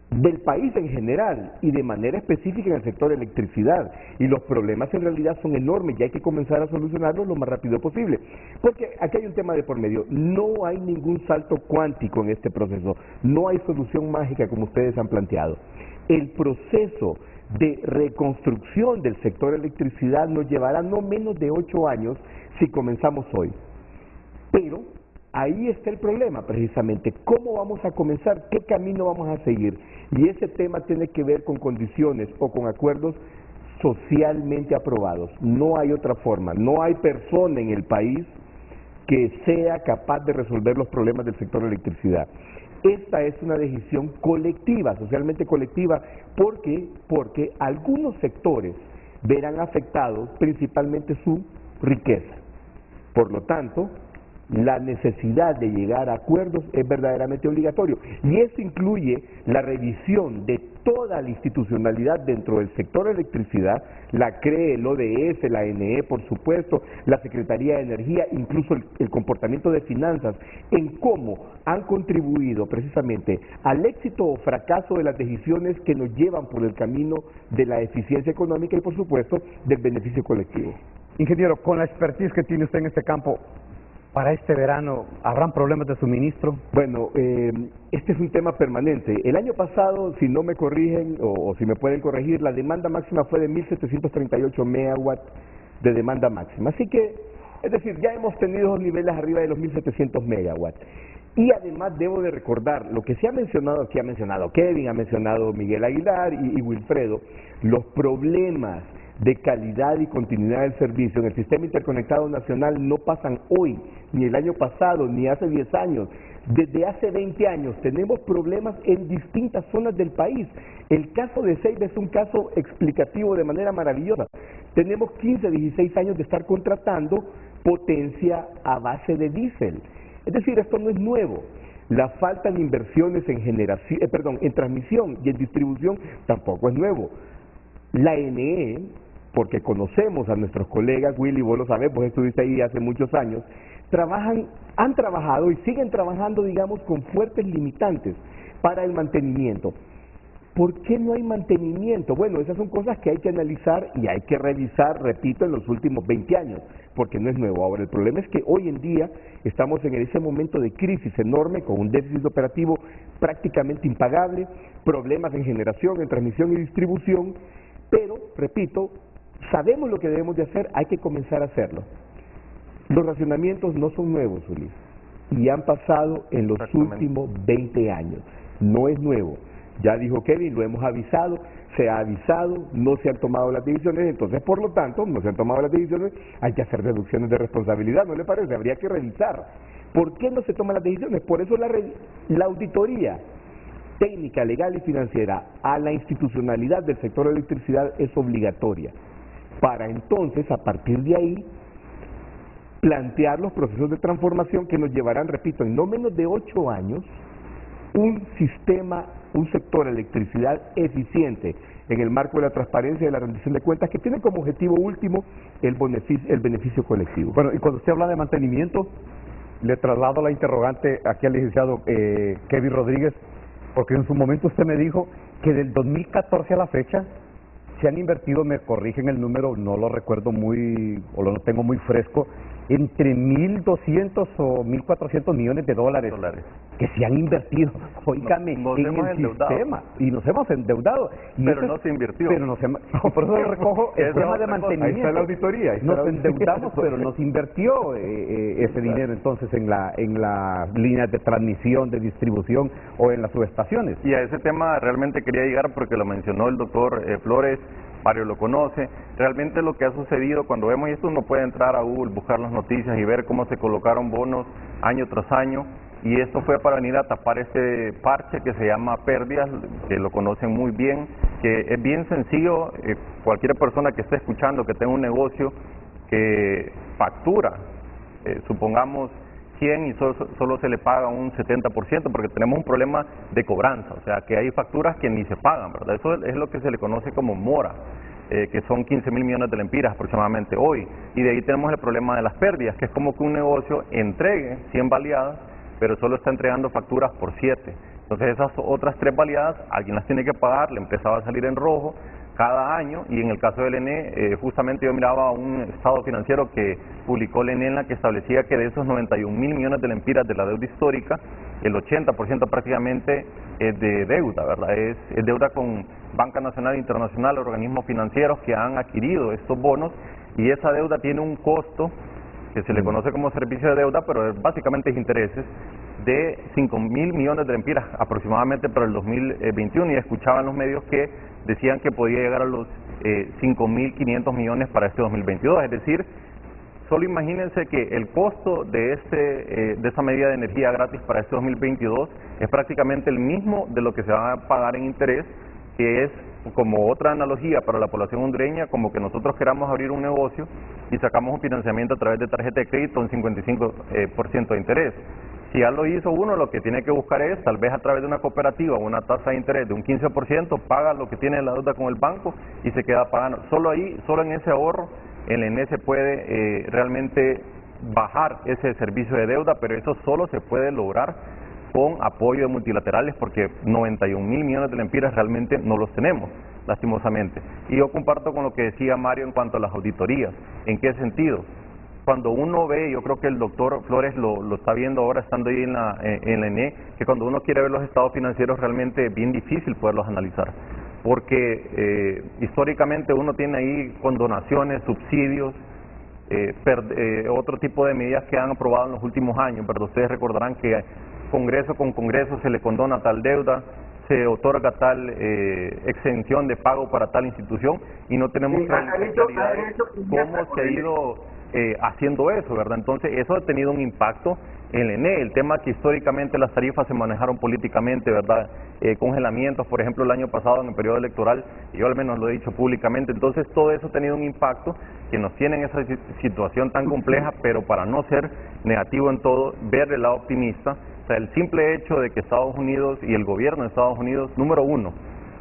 Speaker 2: del país en general y de manera específica en el sector electricidad, y los problemas en realidad son enormes y hay que comenzar a solucionarlos lo más rápido posible, porque aquí hay un tema de por medio. No hay ningún salto cuántico en este proceso, no hay solución mágica como ustedes han planteado. El proceso de reconstrucción del sector electricidad nos llevará no menos de 8 años si comenzamos hoy, pero ahí está el problema precisamente, ¿cómo vamos a comenzar? ¿Qué camino vamos a seguir? Y ese tema tiene que ver con condiciones o con acuerdos socialmente aprobados. No hay otra forma, no hay persona en el país que sea capaz de resolver los problemas del sector electricidad. Esta es una decisión colectiva, socialmente colectiva, porque algunos sectores verán afectados principalmente su riqueza. Por lo tanto, la necesidad de llegar a acuerdos es verdaderamente obligatorio, y eso incluye la revisión de toda la institucionalidad dentro del sector electricidad, la CRE, el ODS, la ANE, por supuesto, la Secretaría de Energía, incluso el comportamiento de finanzas, en cómo han contribuido precisamente al éxito o fracaso de las decisiones que nos llevan por el camino de la eficiencia económica y, por supuesto, del beneficio colectivo.
Speaker 1: Ingeniero, con la expertise que tiene usted en este campo, ¿para este verano habrán problemas de suministro?
Speaker 2: Bueno, este es un tema permanente. El año pasado, si no me corrigen o si me pueden corregir, la demanda máxima fue de 1.738 megawatts de demanda máxima. Así que, es decir, ya hemos tenido niveles arriba de los 1.700 megawatts. Y además debo de recordar, lo que se ha mencionado aquí, ha mencionado Kevin, ha mencionado Miguel Aguilar y Wilfredo, los problemas de calidad y continuidad del servicio en el Sistema Interconectado Nacional no pasan hoy, ni el año pasado, ni hace 10 años. Desde hace 20 años tenemos problemas en distintas zonas del país. El caso de Ceiba es un caso explicativo de manera maravillosa. Tenemos 15, 16 años de estar contratando potencia a base de diésel. Es decir, esto no es nuevo. La falta de inversiones en en transmisión y en distribución tampoco es nuevo. La NE, porque conocemos a nuestros colegas, Willy, vos lo sabés, vos estuviste ahí hace muchos años, han trabajado y siguen trabajando, digamos, con fuertes limitantes para el mantenimiento. ¿Por qué no hay mantenimiento? Bueno, esas son cosas que hay que analizar y hay que revisar, repito, en los últimos 20 años, porque no es nuevo. Ahora, el problema es que hoy en día estamos en ese momento de crisis enorme, con un déficit operativo prácticamente impagable, problemas en generación, en transmisión y distribución, pero, repito, sabemos lo que debemos de hacer, hay que comenzar a hacerlo. Los racionamientos no son nuevos, Ulises, y han pasado en los últimos 20 años. No es nuevo. Ya dijo Kevin, lo hemos avisado, se ha avisado, no se han tomado las decisiones, entonces, por lo tanto, no se han tomado las decisiones, hay que hacer deducciones de responsabilidad, ¿no le parece? Habría que revisar. ¿Por qué no se toman las decisiones? Por eso la auditoría técnica, legal y financiera a la institucionalidad del sector de electricidad es obligatoria, para entonces, a partir de ahí, plantear los procesos de transformación que nos llevarán, repito, en no menos de 8 años, un sector de electricidad eficiente en el marco de la transparencia y de la rendición de cuentas, que tiene como objetivo último el beneficio colectivo.
Speaker 1: Bueno, y cuando usted habla de mantenimiento, le traslado la interrogante aquí al licenciado Kevin Rodríguez, porque en su momento usted me dijo que del 2014 a la fecha se han invertido, me corrigen el número, no lo recuerdo muy, o lo tengo muy fresco, entre 1.200 o 1.400 millones de dólares que se han invertido, óigame,
Speaker 8: nos
Speaker 1: en
Speaker 8: hemos
Speaker 1: el
Speaker 8: endeudado.
Speaker 1: sistema, y nos hemos endeudado. Y
Speaker 8: Pero
Speaker 1: eso
Speaker 8: no se invirtió.
Speaker 1: Pero no, por eso lo recojo el
Speaker 8: Esa
Speaker 1: tema
Speaker 8: es
Speaker 1: de
Speaker 8: otra cosa.
Speaker 1: mantenimiento.
Speaker 2: Ahí está la auditoría. ahí está
Speaker 1: Nos
Speaker 2: la auditoría.
Speaker 1: endeudamos, pero nos invirtió ese dinero entonces en las líneas de transmisión, de distribución o en las subestaciones.
Speaker 8: Y a ese tema realmente quería llegar porque lo mencionó el doctor Flores, Mario lo conoce. Realmente lo que ha sucedido cuando vemos, y esto uno puede entrar a Google, buscar las noticias y ver cómo se colocaron bonos año tras año, y esto fue para venir a tapar este parche que se llama pérdidas, que lo conocen muy bien, que es bien sencillo. Cualquier persona que esté escuchando, que tenga un negocio que factura, supongamos 100 y solo se le paga un 70%, porque tenemos un problema de cobranza, o sea que hay facturas que ni se pagan, ¿verdad? Eso es lo que se le conoce como mora, que son 15.000 millones de lempiras aproximadamente hoy, y de ahí tenemos el problema de las pérdidas, que es como que un negocio entregue 100 baleadas, pero solo está entregando facturas por 7, entonces esas otras 3 baleadas alguien las tiene que pagar, la empresa va a salir en rojo cada año. Y en el caso del ENE, justamente yo miraba un estado financiero que publicó el ENE, en la que establecía que de esos 91.000 millones de lempiras de la deuda histórica, el 80% prácticamente es de deuda, ¿verdad? Es deuda con Banca Nacional e Internacional, organismos financieros que han adquirido estos bonos, y esa deuda tiene un costo que se le conoce como servicio de deuda, pero básicamente es intereses, de 5.000 millones de lempiras aproximadamente para el 2021, y escuchaban los medios que decían que podía llegar a los 5.500 millones para este 2022, es decir, solo imagínense que el costo de esa medida de energía gratis para este 2022 es prácticamente el mismo de lo que se va a pagar en interés, que es como otra analogía para la población hondureña, como que nosotros queramos abrir un negocio y sacamos un financiamiento a través de tarjeta de crédito en 55% de interés. Si ya lo hizo uno, lo que tiene que buscar es, tal vez a través de una cooperativa, una tasa de interés de un 15%, paga lo que tiene la deuda con el banco y se queda pagando. Solo ahí, solo en ese ahorro, el ENE se puede realmente bajar ese servicio de deuda, pero eso solo se puede lograr con apoyo de multilaterales, porque 91.000 millones de lempiras realmente no los tenemos, lastimosamente. Y yo comparto con lo que decía Mario en cuanto a las auditorías. ¿En qué sentido? Cuando uno ve, yo creo que el doctor Flores lo está viendo ahora estando ahí en la ENE, que cuando uno quiere ver los estados financieros realmente es bien difícil poderlos analizar, porque históricamente uno tiene ahí condonaciones, subsidios, otro tipo de medidas que han aprobado en los últimos años, pero ustedes recordarán que Congreso con Congreso se le condona tal deuda, se otorga tal exención de pago para tal institución, y no tenemos claridad de cómo se ha ido haciendo eso, ¿verdad? Entonces eso ha tenido un impacto en el ENE. El tema que históricamente las tarifas se manejaron políticamente, ¿verdad? Congelamientos, por ejemplo, el año pasado en el periodo electoral, y yo al menos lo he dicho públicamente. Entonces todo eso ha tenido un impacto que nos tiene en esa situación tan compleja, pero para no ser negativo en todo, ver el lado optimista. O sea, el simple hecho de que Estados Unidos y el gobierno de Estados Unidos, número uno,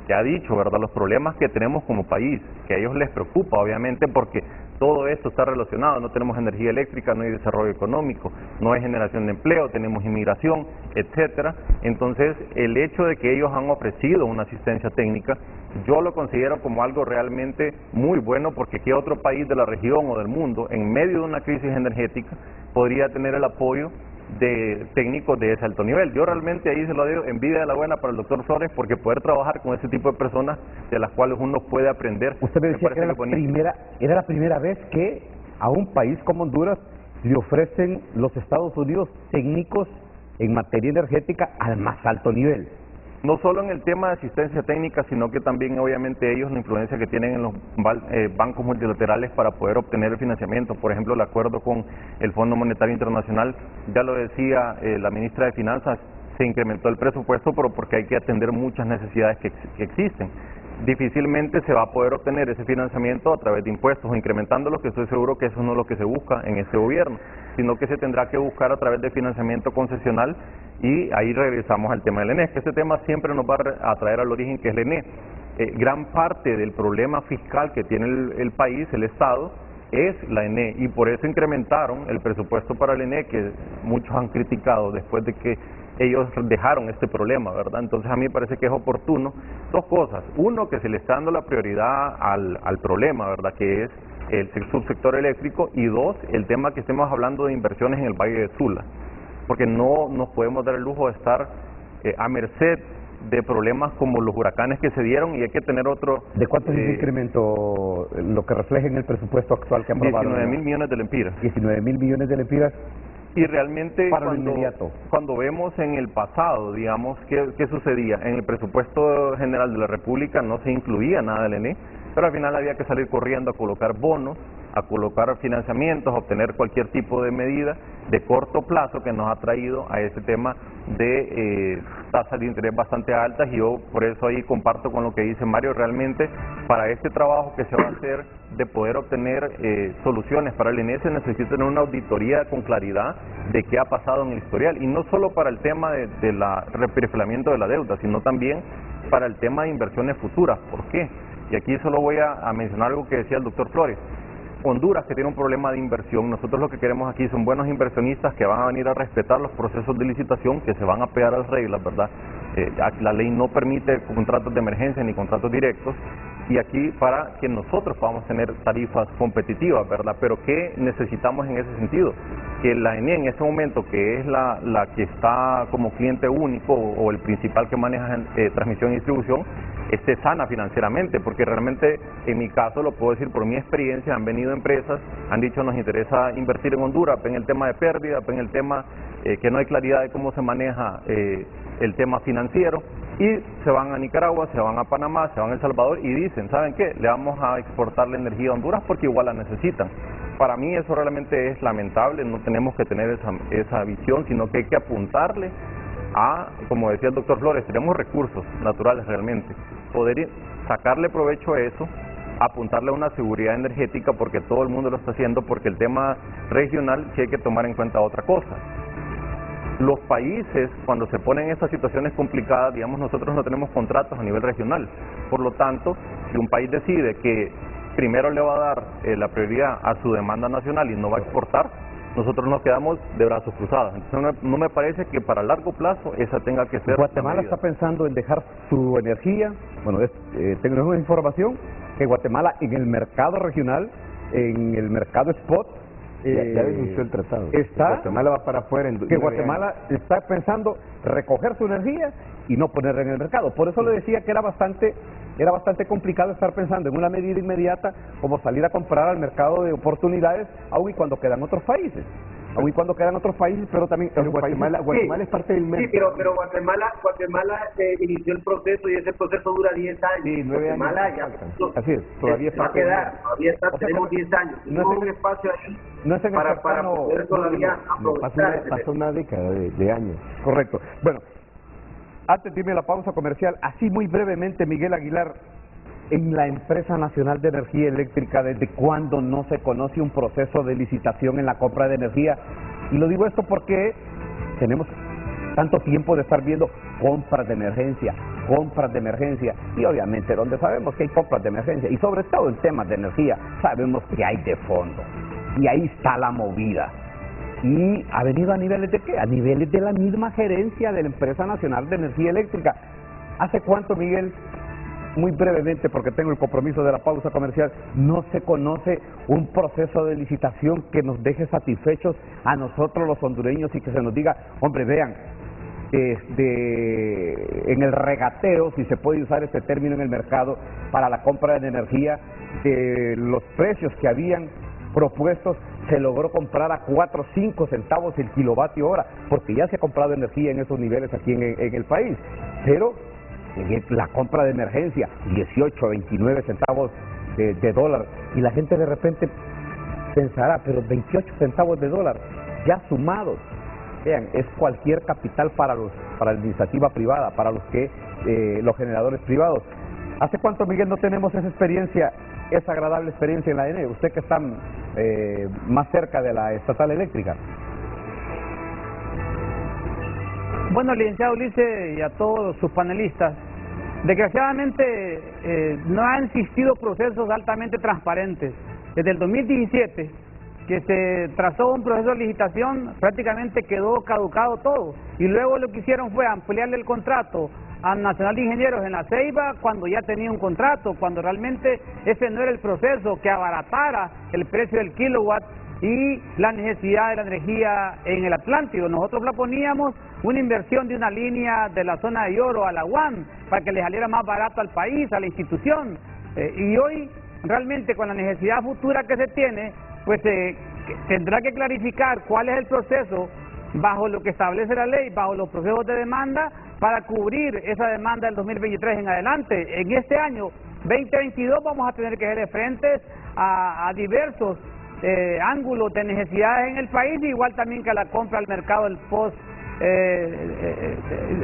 Speaker 8: que ha dicho, ¿verdad?, los problemas que tenemos como país, que a ellos les preocupa, obviamente, porque todo esto está relacionado, no tenemos energía eléctrica, no hay desarrollo económico, no hay generación de empleo, tenemos inmigración, etcétera. Entonces, el hecho de que ellos han ofrecido una asistencia técnica, yo lo considero como algo realmente muy bueno, porque ¿qué otro país de la región o del mundo, en medio de una crisis energética, podría tener el apoyo de técnicos de ese alto nivel? Yo realmente ahí se lo digo, envidia de la buena para el doctor Flores, porque poder trabajar con ese tipo de personas de las cuales uno puede aprender.
Speaker 1: Usted me decía que era la primera vez que a un país como Honduras le ofrecen los Estados Unidos técnicos en materia energética al más alto nivel.
Speaker 8: No solo en el tema de asistencia técnica, sino que también obviamente ellos, la influencia que tienen en los bancos multilaterales para poder obtener el financiamiento. Por ejemplo, el acuerdo con el Fondo Monetario Internacional, ya lo decía la ministra de Finanzas, se incrementó el presupuesto, pero porque hay que atender muchas necesidades que existen. Difícilmente se va a poder obtener ese financiamiento a través de impuestos o incrementándolos, que estoy seguro que eso no es lo que se busca en este gobierno, sino que se tendrá que buscar a través de financiamiento concesional. Y ahí regresamos al tema del ENE, que este tema siempre nos va a traer al origen, que es el ENE. Gran parte del problema fiscal que tiene el país, el Estado, es la ENE, y por eso incrementaron el presupuesto para la ENE, que muchos han criticado después de que ellos dejaron este problema, ¿verdad? Entonces a mí me parece que es oportuno dos cosas. Uno, que se le está dando la prioridad al problema, ¿verdad? Que es el subsector eléctrico, y dos, el tema que estemos hablando de inversiones en el Valle de Sula, porque no nos podemos dar el lujo de estar a merced de problemas como los huracanes que se dieron, y hay que tener otro...
Speaker 1: ¿De cuánto es el incremento, lo que refleja en el presupuesto actual que aprobaron?
Speaker 8: 19.000 millones de lempiras.
Speaker 1: 19.000 millones de lempiras.
Speaker 8: Y realmente
Speaker 1: para lo inmediato.
Speaker 8: Cuando vemos en el pasado, digamos, ¿qué sucedía? En el presupuesto general de la República no se incluía nada del ENE, pero al final había que salir corriendo a colocar bonos, a colocar financiamientos, a obtener cualquier tipo de medida de corto plazo que nos ha traído a ese tema de tasas de interés bastante altas, y yo por eso ahí comparto con lo que dice Mario. Realmente para este trabajo que se va a hacer de poder obtener soluciones para el ENE se necesita tener una auditoría con claridad de qué ha pasado en el historial, y no solo para el tema de la reperfilamiento de la deuda, sino también para el tema de inversiones futuras. ¿Por qué? Y aquí solo voy a mencionar algo que decía el doctor Flores. Honduras, que tiene un problema de inversión, nosotros lo que queremos aquí son buenos inversionistas que van a venir a respetar los procesos de licitación, que se van a pegar a las reglas, ¿verdad? La ley no permite contratos de emergencia ni contratos directos, y aquí para que nosotros podamos tener tarifas competitivas, ¿verdad? Pero ¿qué necesitamos en ese sentido? Que la ENE en este momento, que es la que está como cliente único o el principal que maneja transmisión y distribución, esté sana financieramente, porque realmente en mi caso, lo puedo decir por mi experiencia, han venido empresas, han dicho nos interesa invertir en Honduras, ven el tema de pérdida, ven el tema que no hay claridad de cómo se maneja el tema financiero, y se van a Nicaragua, se van a Panamá, se van a El Salvador y dicen, ¿saben qué? Le vamos a exportar la energía a Honduras porque igual la necesitan. Para mí eso realmente es lamentable, no tenemos que tener esa visión, sino que hay que apuntarle a, como decía el doctor Flores, tenemos recursos naturales realmente, poder sacarle provecho a eso, apuntarle a una seguridad energética, porque todo el mundo lo está haciendo, porque el tema regional sí hay que tomar en cuenta otra cosa. Los países, cuando se ponen en estas situaciones complicadas, digamos, nosotros no tenemos contratos a nivel regional, por lo tanto, si un país decide que primero le va a dar la prioridad a su demanda nacional y no va a exportar, nosotros nos quedamos de brazos cruzados. Entonces no me parece que para largo plazo esa tenga que ser...
Speaker 1: Guatemala está pensando en dejar su energía, bueno, tengo una información que Guatemala en el mercado regional, en el mercado spot,
Speaker 2: ya denunció el tratado.
Speaker 1: Guatemala
Speaker 2: va para afuera en
Speaker 1: que Guatemala está pensando recoger su energía y no ponerla en el mercado. Por eso le decía que era bastante complicado estar pensando en una medida inmediata como salir a comprar al mercado de oportunidades, aun y cuando quedan otros países. Pero también
Speaker 2: Guatemala es parte del mercado.
Speaker 7: Sí, pero Guatemala inició el proceso, y ese proceso dura 10 años.
Speaker 2: Sí, 9
Speaker 7: Guatemala
Speaker 2: años.
Speaker 7: Ya,
Speaker 2: así es, todavía
Speaker 7: va a quedar, tenemos 10 años.
Speaker 1: No es
Speaker 7: un espacio ahí
Speaker 1: no es en
Speaker 7: para poder todavía aprovechar.
Speaker 2: Pasó una década de años.
Speaker 1: Correcto. Bueno, antes de irme a la pausa comercial, así muy brevemente, Miguel Aguilar, en la Empresa Nacional de Energía Eléctrica, ¿desde cuándo no se conoce un proceso de licitación en la compra de energía? Y lo digo esto porque tenemos tanto tiempo de estar viendo compras de emergencia, y obviamente donde sabemos que hay compras de emergencia, y sobre todo en temas de energía, sabemos que hay de fondo, y ahí está la movida. Y ha venido a niveles de ¿qué? A niveles de la misma gerencia de la Empresa Nacional de Energía Eléctrica. ¿Hace cuánto, Miguel? Muy brevemente, porque tengo el compromiso de la pausa comercial, no se conoce un proceso de licitación que nos deje satisfechos a nosotros los hondureños, y que se nos diga, hombre, vean, en el regateo, si se puede usar este término en el mercado, para la compra de energía, de los precios que habían propuestos, se logró comprar a 4 o 5 centavos el kilovatio hora, porque ya se ha comprado energía en esos niveles aquí en el país, pero la compra de emergencia, 18, 29 centavos de dólar, y la gente de repente pensará, pero 28 centavos de dólar, ya sumados, vean, es cualquier capital para la iniciativa privada, para los generadores privados. ¿Hace cuánto, Miguel, no tenemos esa experiencia, esa agradable experiencia en la ENE? Usted que está más cerca de la estatal eléctrica.
Speaker 3: Bueno, licenciado Ulises, y a todos sus panelistas, desgraciadamente no han existido procesos altamente transparentes. desde el 2017, que se trazó un proceso de licitación, prácticamente quedó caducado todo. Y luego lo que hicieron fue ampliarle el contrato a Nacional de Ingenieros en La Ceiba cuando ya tenía un contrato, cuando realmente ese no era el proceso que abaratara el precio del kilowatt y la necesidad de la energía en el Atlántico. Nosotros proponíamos una inversión de una línea de la zona de Oro a la UAM para que le saliera más barato al país, a la institución. Y hoy, realmente, con la necesidad futura que se tiene, pues tendrá que clarificar cuál es el proceso bajo lo que establece la ley, bajo los procesos de demanda, para cubrir esa demanda del 2023 en adelante. En este año 2022 vamos a tener que hacer frente a diversos ángulos de necesidades en el país, igual también que la compra al mercado del post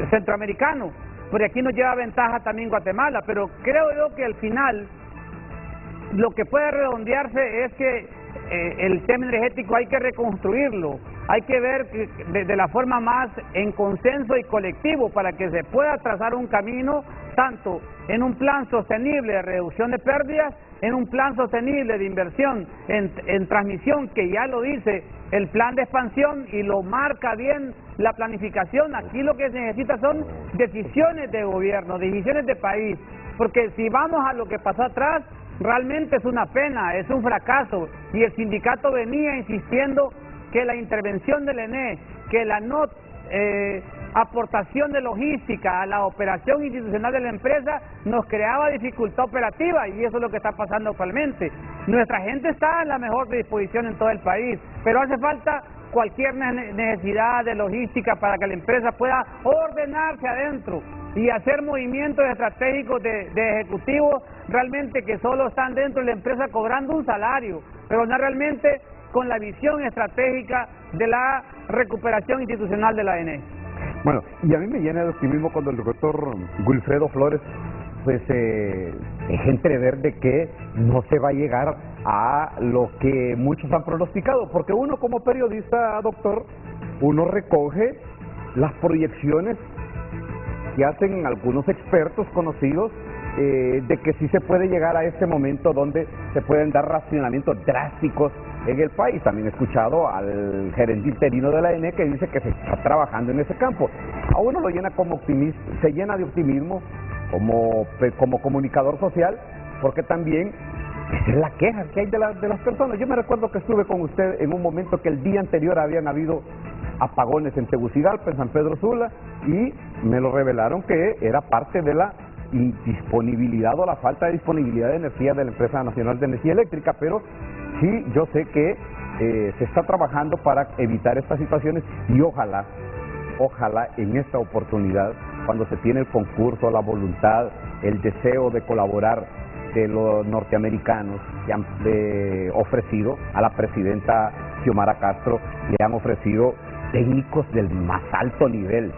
Speaker 3: centroamericano, porque aquí nos lleva ventaja también Guatemala, pero creo yo que al final lo que puede redondearse es que el tema energético hay que reconstruirlo, hay que ver de la forma más en consenso y colectivo para que se pueda trazar un camino tanto en un plan sostenible de reducción de pérdidas, en un plan sostenible de inversión en transmisión, que ya lo dice el plan de expansión y lo marca bien la planificación. Aquí lo que se necesita son decisiones de gobierno, decisiones de país, porque si vamos a lo que pasó atrás, realmente es una pena, es un fracaso, y el sindicato venía insistiendo que la intervención del ENE, que la no aportación de logística a la operación institucional de la empresa nos creaba dificultad operativa, y eso es lo que está pasando actualmente. Nuestra gente está en la mejor disposición en todo el país, pero hace falta cualquier necesidad de logística para que la empresa pueda ordenarse adentro y hacer movimientos estratégicos de ejecutivos realmente que solo están dentro de la empresa cobrando un salario, pero no realmente con la visión estratégica de la recuperación institucional de la ANE.
Speaker 1: Bueno, y a mí me llena de optimismo cuando el doctor Wilfredo Flores pues deja entrever de que no se va a llegar a lo que muchos han pronosticado, porque uno como periodista, doctor, uno recoge las proyecciones que hacen algunos expertos conocidos de que sí se puede llegar a este momento donde se pueden dar racionamientos drásticos en el país. También he escuchado al gerente interino de la ENE que dice que se está trabajando en ese campo. A uno lo llena como optimista, se llena de optimismo como comunicador social, porque también esa es la queja que hay de las personas. Yo me recuerdo que estuve con usted en un momento que el día anterior habían habido apagones en Tegucigalpa, en San Pedro Sula, y me lo revelaron que era parte de la indisponibilidad o la falta de disponibilidad de energía de la Empresa Nacional de Energía Eléctrica, pero sí, yo sé que se está trabajando para evitar estas situaciones, y ojalá en esta oportunidad, cuando se tiene el concurso, la voluntad, el deseo de colaborar de los norteamericanos que han ofrecido a la presidenta Xiomara Castro, le han ofrecido técnicos del más alto nivel,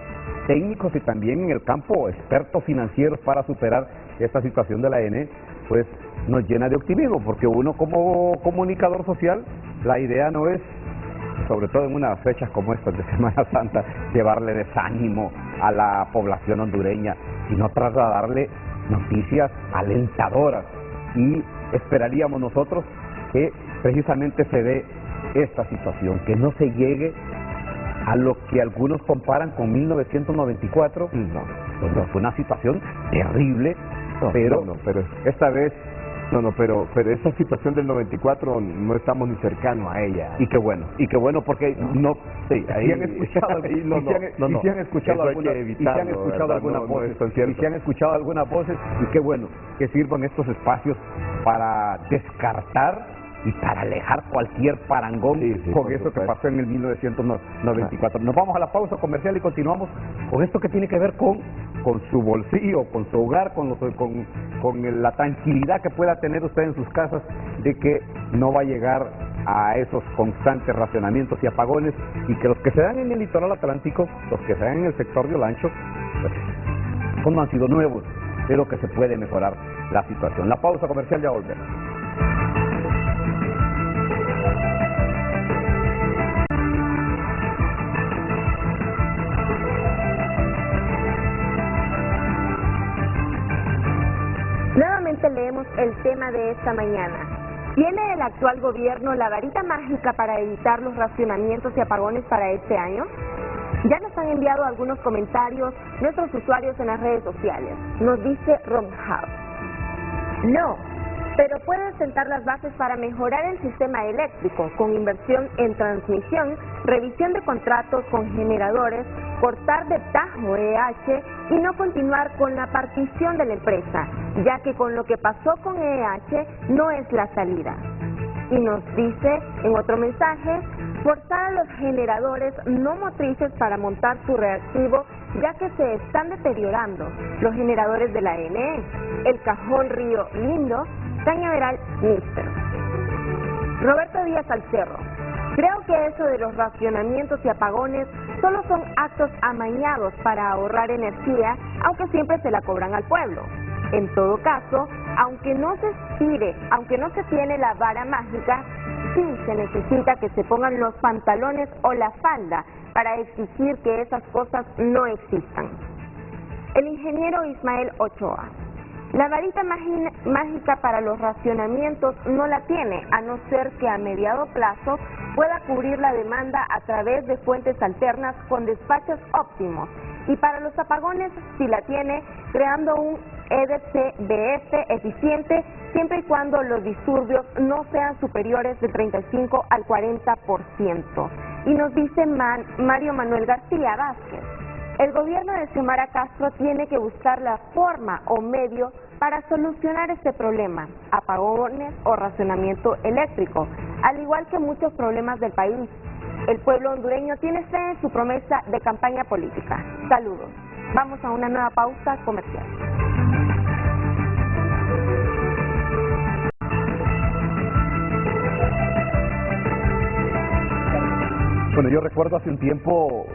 Speaker 1: técnicos y también en el campo expertos financieros para superar esta situación de la ENE, pues nos llena de optimismo, porque uno como comunicador social, la idea no es, sobre todo en unas fechas como estas de Semana Santa, llevarle desánimo a la población hondureña, sino trasladarle noticias alentadoras, y esperaríamos nosotros que precisamente se dé esta situación, que no se llegue a lo que algunos comparan con 1994, no, fue una situación terrible, pero esta vez
Speaker 2: pero esa situación del 94 no estamos ni cercanos a ella.
Speaker 1: Y qué bueno, porque no, sí, ahí han escuchado, y han escuchado algunas voces, y qué bueno que sirvan estos espacios para descartar y para alejar cualquier parangón con eso que pasó en el 1994. Nos vamos a la pausa comercial y continuamos con esto que tiene que ver con su bolsillo, con su hogar, con la tranquilidad que pueda tener usted en sus casas de que no va a llegar a esos constantes racionamientos y apagones, y que los que se dan en el litoral atlántico, los que se dan en el sector de Olancho, pues no han sido nuevos, pero que se puede mejorar la situación. La pausa comercial, ya volvemos.
Speaker 4: Nuevamente leemos el tema de esta mañana. ¿Tiene el actual gobierno la varita mágica para evitar los racionamientos y apagones para este año? Ya nos han enviado algunos comentarios nuestros usuarios en las redes sociales. Nos dice Ron House. No, pero puede sentar las bases para mejorar el sistema eléctrico con inversión en transmisión, revisión de contratos con generadores, cortar de tajo EH y no continuar con la partición de la empresa, ya que con lo que pasó con EH no es la salida. Y nos dice en otro mensaje, forzar a los generadores no motrices para montar su reactivo, ya que se están deteriorando los generadores de la ANE, el Cajón Río Lindo, Cañaveral Níspero. Roberto Díaz Alcerro. Creo que eso de los racionamientos y apagones solo son actos amañados para ahorrar energía, aunque siempre se la cobran al pueblo. En todo caso, aunque no se tiene la vara mágica, sí se necesita que se pongan los pantalones o la falda para exigir que esas cosas no existan. El ingeniero Ismael Ochoa. La varita mágica para los racionamientos no la tiene, a no ser que a mediano plazo pueda cubrir la demanda a través de fuentes alternas con despachos óptimos. Y para los apagones sí la tiene, creando un EDCBF eficiente, siempre y cuando los disturbios no sean superiores del 35 al 40%. Y nos dice Mario Manuel García Vázquez. El gobierno de Xiomara Castro tiene que buscar la forma o medio para solucionar este problema, apagones o racionamiento eléctrico, al igual que muchos problemas del país. El pueblo hondureño tiene fe en su promesa de campaña política. Saludos. Vamos a una nueva pausa comercial.
Speaker 1: Bueno, yo recuerdo hace un tiempo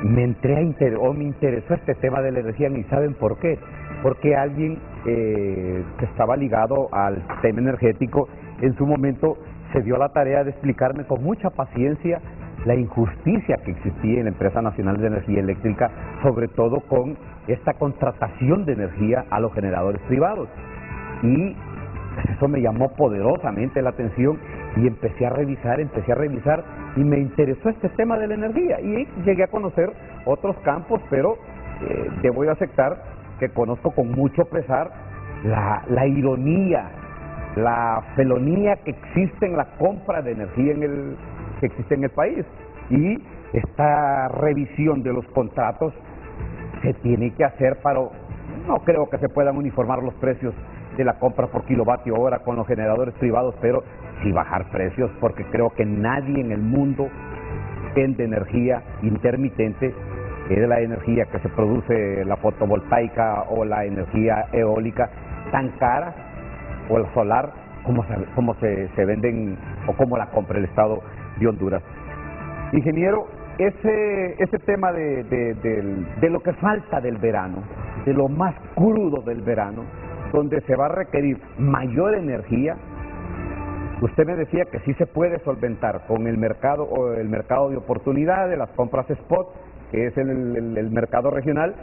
Speaker 1: me interesó este tema de la energía, ni saben por qué. Porque alguien que estaba ligado al tema energético en su momento se dio la tarea de explicarme con mucha paciencia la injusticia que existía en la Empresa Nacional de Energía Eléctrica, sobre todo con esta contratación de energía a los generadores privados. Y eso me llamó poderosamente la atención y empecé a revisar y me interesó este tema de la energía y llegué a conocer otros campos, pero debo de aceptar que conozco con mucho pesar la ironía, la felonía que existe en la compra de energía que existe en el país. Y esta revisión de los contratos se tiene que hacer no creo que se puedan uniformar los precios de la compra por kilovatio hora con los generadores privados, pero sí bajar precios, porque creo que nadie en el mundo vende energía intermitente, que es la energía que se produce la fotovoltaica o la energía eólica, tan cara, o el solar, como se venden o como la compra el Estado de Honduras. Ingeniero, ese tema de lo que falta del verano, de lo más crudo del verano, donde se va a requerir mayor energía, usted me decía que sí se puede solventar con el mercado de oportunidades, las compras spot, que es el mercado regional,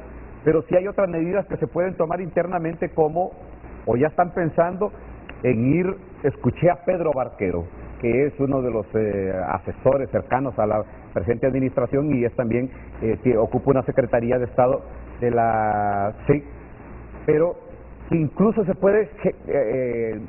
Speaker 1: pero sí hay otras medidas que se pueden tomar internamente, como, o ya están pensando en escuché a Pedro Barquero, que es uno de los asesores cercanos a la presente administración y es también que ocupa una Secretaría de Estado de la SIC, pero que incluso se puede,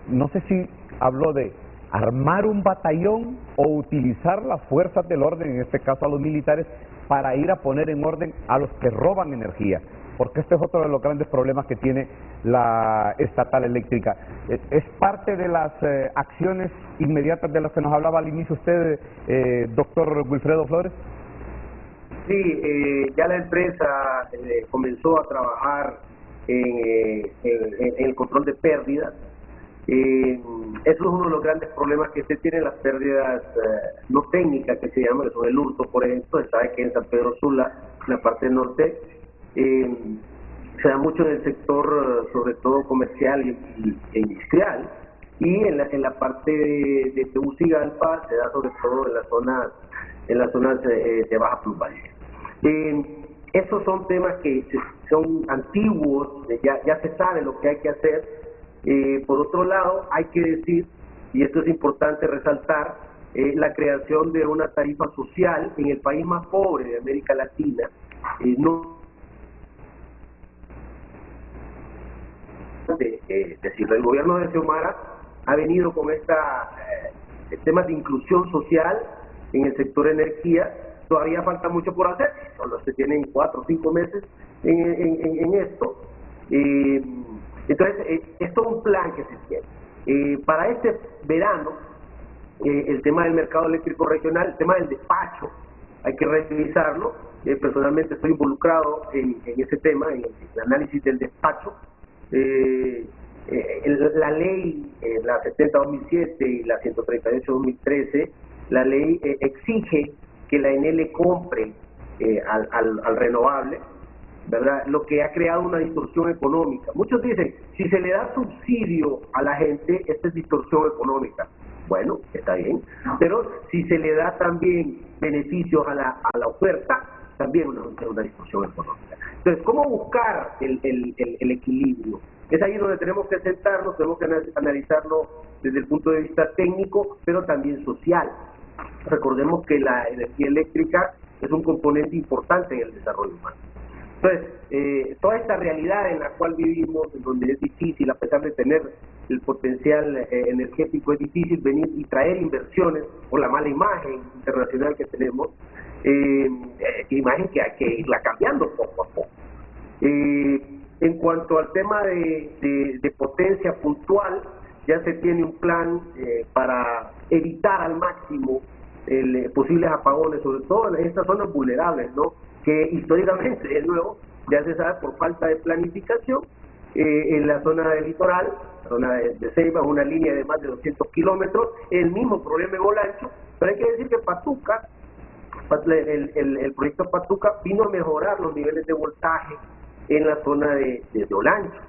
Speaker 1: no sé si habló de armar un batallón o utilizar las fuerzas del orden, en este caso a los militares, para ir a poner en orden a los que roban energía, porque este es otro de los grandes problemas que tiene la estatal eléctrica. ¿Es parte de las acciones inmediatas de las que nos hablaba al inicio usted, doctor Wilfredo Flores?
Speaker 7: Sí, ya la empresa comenzó a trabajar en el control de pérdidas. Eso es uno de los grandes problemas que se tienen, las pérdidas no técnicas, que se llaman, que son el hurto, por ejemplo. Se sabe que en San Pedro Sula, en la parte norte, se da mucho en el sector, sobre todo comercial e industrial, y en la parte de Tegucigalpa se da sobre todo en las zonas de baja plusvalía. Esos son temas que son antiguos, ya se sabe lo que hay que hacer, Por otro lado, hay que decir, y esto es importante resaltar, la creación de una tarifa social en el país más pobre de América Latina. Decir, el gobierno de Xiomara ha venido con temas de inclusión social en el sector energía. Todavía falta mucho por hacer, solo se tienen 4 o 5 meses en esto. Entonces, esto es un plan que se tiene. Para este verano, el tema del mercado eléctrico regional, el tema del despacho, hay que revisarlo. Personalmente estoy involucrado en ese tema, en el análisis del despacho. La ley, la 70-2007 y la 138-2013, la ley exige que la ENEL compre al renovable, ¿verdad? Lo que ha creado una distorsión económica. Muchos dicen, si se le da subsidio a la gente, esta es distorsión económica. Bueno, está bien, pero si se le da también beneficios a la oferta, también una distorsión económica. Entonces, ¿cómo buscar el equilibrio? Es ahí donde tenemos que sentarnos, tenemos que analizarlo desde el punto de vista técnico, pero también social. Recordemos que la energía eléctrica es un componente importante en el desarrollo humano. Entonces, toda esta realidad en la cual vivimos, en donde es difícil, a pesar de tener el potencial energético, es difícil venir y traer inversiones por la mala imagen internacional que tenemos, imagen que hay que irla cambiando poco a poco. En cuanto al tema de potencia puntual, ya se tiene un plan para evitar al máximo posibles apagones, sobre todo en estas zonas vulnerables, ¿no? Que históricamente, de nuevo, ya se sabe por falta de planificación, en la zona del litoral, la zona de Ceiba, una línea de más de 200 kilómetros, el mismo problema en Olancho, pero hay que decir que Patuca, el proyecto Patuca vino a mejorar los niveles de voltaje en la zona de Olancho.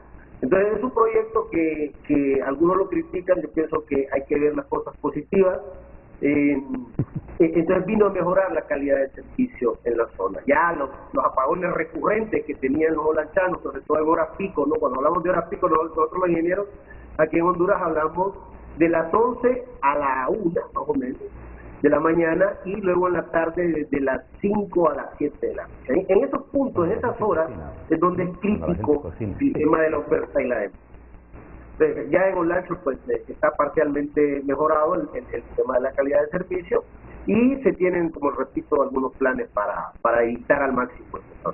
Speaker 7: Entonces es un proyecto que algunos lo critican, yo pienso que hay que ver las cosas positivas. Entonces vino a mejorar la calidad del servicio en la zona. Ya los apagones recurrentes que tenían los olanchanos, sobre todo en horas pico, ¿no? Cuando hablamos de horas pico, nosotros los ingenieros aquí en Honduras hablamos de las 11 a la 1, más o menos, de la mañana, y luego en la tarde de las 5 a las 7 de la noche. En esos puntos, en esas horas, es donde es crítico el tema de la oferta y la demanda. Entonces, ya en Olancho pues está parcialmente mejorado el tema de la calidad de servicio, y se tienen, como repito, algunos planes para evitar al máximo esto.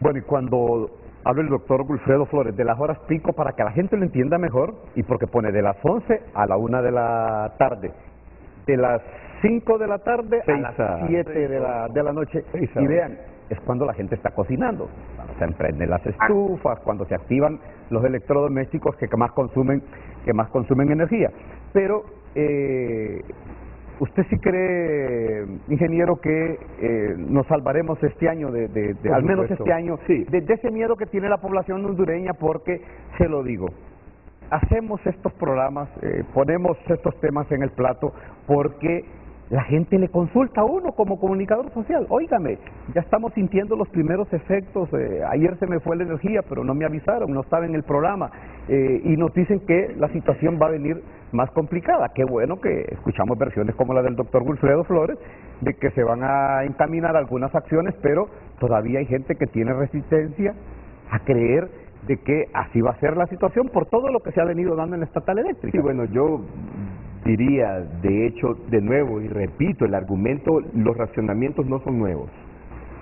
Speaker 1: Bueno, y cuando habla el doctor Wilfredo Flores de las horas pico, para que la gente lo entienda mejor, y porque pone de las 11 a la 1 de la tarde, de las 5 de la tarde a las 7 de la noche, y vean, es cuando la gente está cocinando, cuando se emprenden las estufas, cuando se activan los electrodomésticos que más consumen energía. Pero ¿usted sí cree, ingeniero, que nos salvaremos este año, al menos este año, sí, de ese miedo que tiene la población hondureña? Porque, se lo digo, hacemos estos programas, ponemos estos temas en el plato porque la gente le consulta a uno como comunicador social. Óigame, ya estamos sintiendo los primeros efectos, ayer se me fue la energía, pero no me avisaron, no estaba en el programa, y nos dicen que la situación va a venir más complicada. Qué bueno que escuchamos versiones como la del doctor Wilfredo Flores, de que se van a encaminar algunas acciones, pero todavía hay gente que tiene resistencia a creer de que así va a ser la situación por todo lo que se ha venido dando en la estatal eléctrica.
Speaker 2: Sí, bueno, yo diría, de hecho, de nuevo, y repito, el argumento, los racionamientos no son nuevos.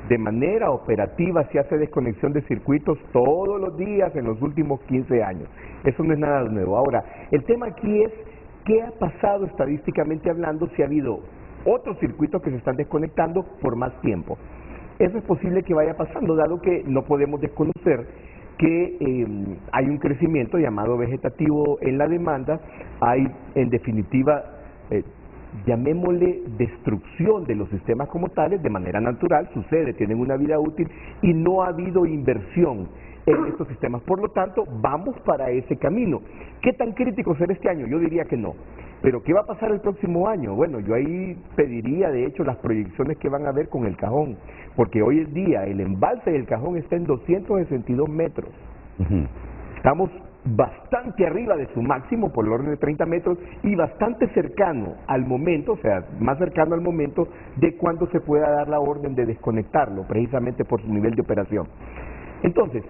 Speaker 2: De manera operativa se hace desconexión de circuitos todos los días en los últimos 15 años. Eso no es nada nuevo. Ahora, el tema aquí es, ¿qué ha pasado estadísticamente hablando si ha habido otros circuitos que se están desconectando por más tiempo? Eso es posible que vaya pasando, dado que no podemos desconocer que hay un crecimiento llamado vegetativo en la demanda, hay en definitiva, llamémosle destrucción de los sistemas como tales, de manera natural, sucede, tienen una vida útil y no ha habido inversión en estos sistemas. Por lo tanto, vamos para ese camino. ¿Qué tan crítico será este año? Yo diría que no. Pero ¿qué va a pasar el próximo año? Bueno, yo ahí pediría, de hecho, las proyecciones que van a haber con el Cajón, porque hoy en día el embalse del Cajón está en 262 metros. Estamos bastante arriba de su máximo, por el orden de 30 metros, y bastante cercano al momento, o sea, más cercano al momento de cuando se pueda dar la orden de desconectarlo, precisamente por su nivel de operación. Entonces,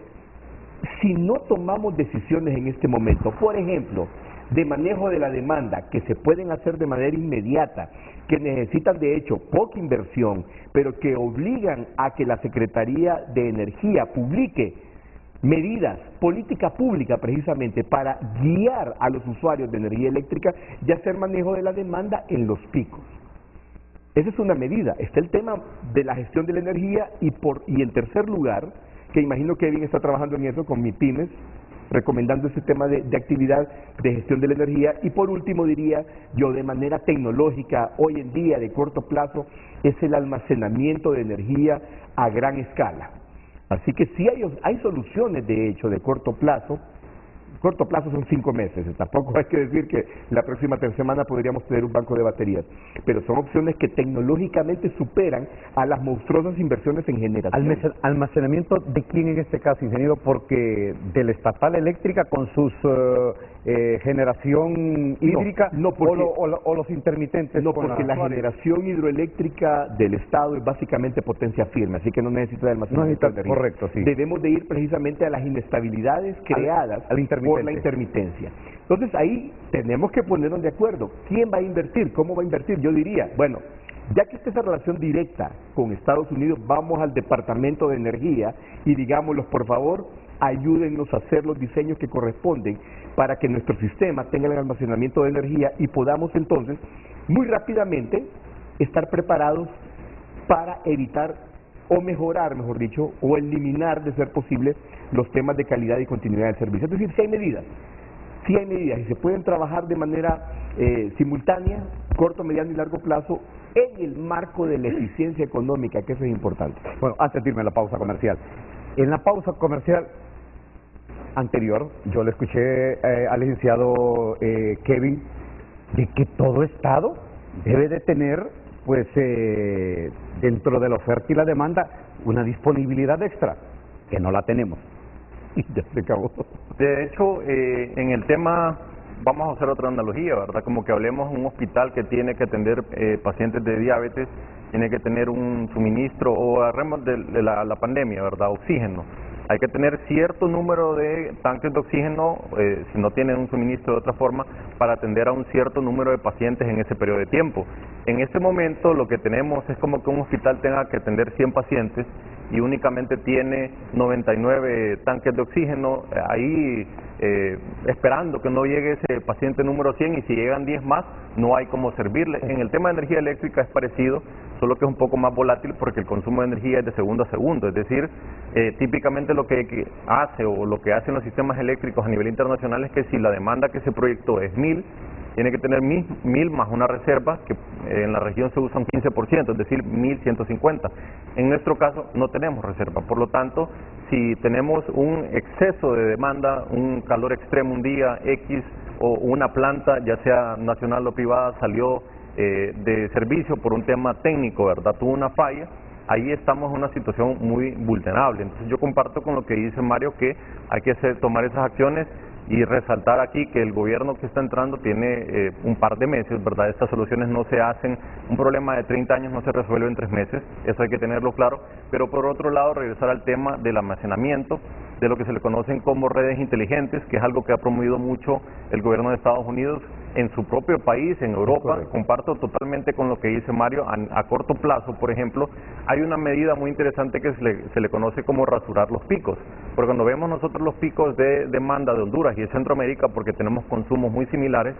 Speaker 2: si no tomamos decisiones en este momento, por ejemplo, de manejo de la demanda, que se pueden hacer de manera inmediata, que necesitan de hecho poca inversión, pero que obligan a que la Secretaría de Energía publique medidas, política pública precisamente para guiar a los usuarios de energía eléctrica y hacer manejo de la demanda en los picos. Esa es una medida. Está el tema de la gestión de la energía y en tercer lugar, que imagino que Kevin está trabajando en eso con MIPYMES, recomendando ese tema de actividad de gestión de la energía. Y por último diría yo, de manera tecnológica, hoy en día de corto plazo, es el almacenamiento de energía a gran escala. Así que sí hay soluciones de hecho de corto plazo. Corto plazo son 5 meses, tampoco hay que decir que la próxima semana podríamos tener un banco de baterías, pero son opciones que tecnológicamente superan a las monstruosas inversiones en generación.
Speaker 1: ¿Almacenamiento de quién en este caso, ingeniero? Porque de la estatal eléctrica con sus generación hídrica o los intermitentes.
Speaker 2: No, porque la generación hidroeléctrica del Estado es básicamente potencia firme, así que no necesita de almacenamiento de energía.
Speaker 1: Correcto, sí.
Speaker 2: Debemos de ir precisamente a las inestabilidades creadas por la intermitencia. Entonces ahí tenemos que ponernos de acuerdo. ¿Quién va a invertir? ¿Cómo va a invertir? Yo diría, bueno, ya que está esa relación directa con Estados Unidos, vamos al Departamento de Energía y digámoslos, por favor, ayúdennos a hacer los diseños que corresponden para que nuestro sistema tenga el almacenamiento de energía y podamos entonces muy rápidamente estar preparados para evitar o mejorar, mejor dicho, o eliminar, de ser posible, los temas de calidad y continuidad del servicio. Es decir, si hay medidas y se pueden trabajar de manera simultánea, corto, mediano y largo plazo, en el marco de la eficiencia económica, que eso es importante.
Speaker 1: Bueno, antes de irme a la pausa comercial. En la pausa comercial anterior, yo le escuché al licenciado Kevin de que todo Estado debe de tener, pues, dentro de la oferta y la demanda, una disponibilidad extra, que no la tenemos. Y ya se acabó.
Speaker 8: De hecho, en el tema, vamos a hacer otra analogía, ¿verdad? Como que hablemos de un hospital que tiene que atender pacientes de diabetes, tiene que tener un suministro, o agarremos de la pandemia, ¿verdad? Oxígeno. Hay que tener cierto número de tanques de oxígeno, si no tienen un suministro de otra forma, para atender a un cierto número de pacientes en ese periodo de tiempo. En este momento lo que tenemos es como que un hospital tenga que atender 100 pacientes y únicamente tiene 99 tanques de oxígeno ahí esperando que no llegue ese paciente número 100, y si llegan 10 más no hay cómo servirle. En el tema de energía eléctrica es parecido, solo que es un poco más volátil porque el consumo de energía es de segundo a segundo, es decir, típicamente lo que hace o lo que hacen los sistemas eléctricos a nivel internacional es que si la demanda que se proyectó es 1000, tiene que tener 1000 más una reserva, que en la región se usa un 15%, es decir, 1150. En nuestro caso no tenemos reserva, por lo tanto, si tenemos un exceso de demanda, un calor extremo un día X, o una planta, ya sea nacional o privada, salió de servicio por un tema técnico, ¿verdad? Tuvo una falla, ahí estamos en una situación muy vulnerable. Entonces yo comparto con lo que dice Mario, que hay que tomar esas acciones y resaltar aquí que el gobierno que está entrando tiene un par de meses, ¿verdad? Estas soluciones no se hacen, un problema de 30 años no se resuelve en 3 meses, eso hay que tenerlo claro, pero por otro lado regresar al tema del almacenamiento, de lo que se le conocen como redes inteligentes, que es algo que ha promovido mucho el gobierno de Estados Unidos en su propio país, en Europa. Correcto. Comparto totalmente con lo que dice Mario. A corto plazo, por ejemplo, hay una medida muy interesante que se le conoce como rasurar los picos, porque cuando vemos nosotros los picos de demanda de Honduras y de Centroamérica, porque tenemos consumos muy similares,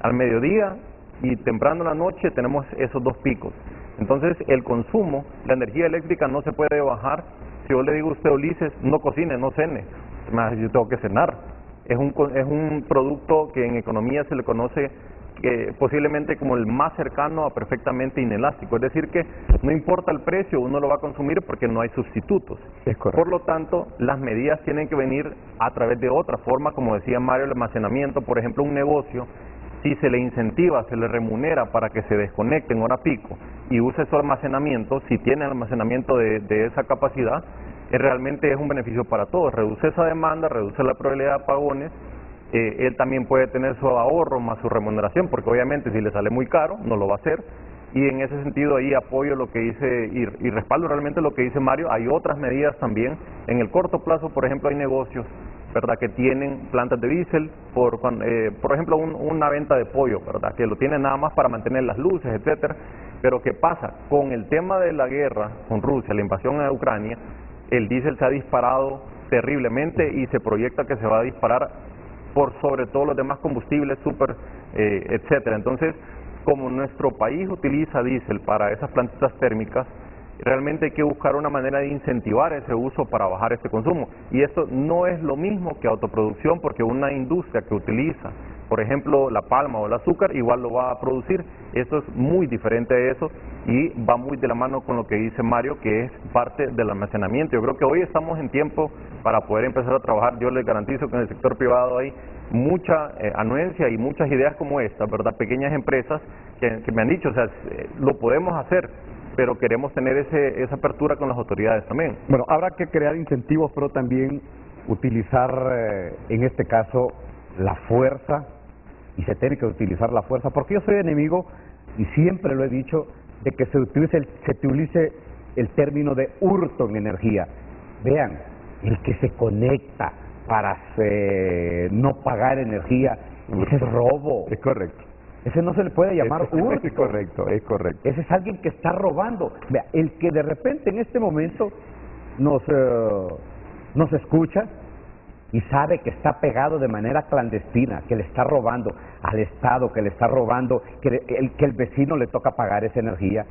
Speaker 8: al mediodía y temprano en la noche tenemos esos dos picos. Entonces el consumo, la energía eléctrica no se puede bajar. Si yo le digo a usted, Ulises, no cocine, no cene, yo tengo que cenar. Es un producto que en economía se le conoce posiblemente como el más cercano a perfectamente inelástico. Es decir que no importa el precio, uno lo va a consumir porque no hay sustitutos.
Speaker 2: Es correcto.
Speaker 8: Por lo tanto, las medidas tienen que venir a través de otra forma, como decía Mario, el almacenamiento. Por ejemplo, un negocio, si se le incentiva, se le remunera para que se desconecte en hora pico y use su almacenamiento, si tiene almacenamiento de esa capacidad, realmente es un beneficio para todos. Reduce esa demanda, reduce la probabilidad de apagones él también puede tener su ahorro más su remuneración, porque obviamente si le sale muy caro, no lo va a hacer. Y en ese sentido ahí apoyo lo que dice y respaldo realmente lo que dice Mario. Hay otras medidas también. En el corto plazo, por ejemplo, hay negocios, ¿verdad?, que tienen plantas de diésel, por ejemplo, una venta de pollo, ¿verdad?, que lo tienen nada más para mantener las luces, etcétera. Pero ¿qué pasa? Con el tema de la guerra con Rusia, la invasión a Ucrania, el diésel se ha disparado terriblemente y se proyecta que se va a disparar por sobre todos los demás combustibles, etcétera. Entonces, como nuestro país utiliza diésel para esas plantas térmicas, realmente hay que buscar una manera de incentivar ese uso para bajar este consumo. Y esto no es lo mismo que autoproducción, porque una industria que utiliza, por ejemplo, la palma o el azúcar, igual lo va a producir. Esto es muy diferente a eso y va muy de la mano con lo que dice Mario, que es parte del almacenamiento. Yo creo que hoy estamos en tiempo para poder empezar a trabajar. Yo les garantizo que en el sector privado hay mucha anuencia y muchas ideas como esta, ¿verdad? Pequeñas empresas que me han dicho, o sea, lo podemos hacer, pero queremos tener esa apertura con las autoridades también.
Speaker 1: Bueno, habrá que crear incentivos, pero también utilizar, en este caso, la fuerza, y se tiene que utilizar la fuerza, porque yo soy enemigo, y siempre lo he dicho, de que se utilice el término de hurto en energía. Vean, el que se conecta para no pagar energía, ese es robo.
Speaker 2: Es correcto.
Speaker 1: Ese no se le puede llamar hurto.
Speaker 2: Es correcto, es correcto.
Speaker 1: Ese es alguien que está robando. Vea, el que de repente en este momento nos escucha y sabe que está pegado de manera clandestina, que le está robando al Estado, que le está robando, que el vecino le toca pagar esa energía,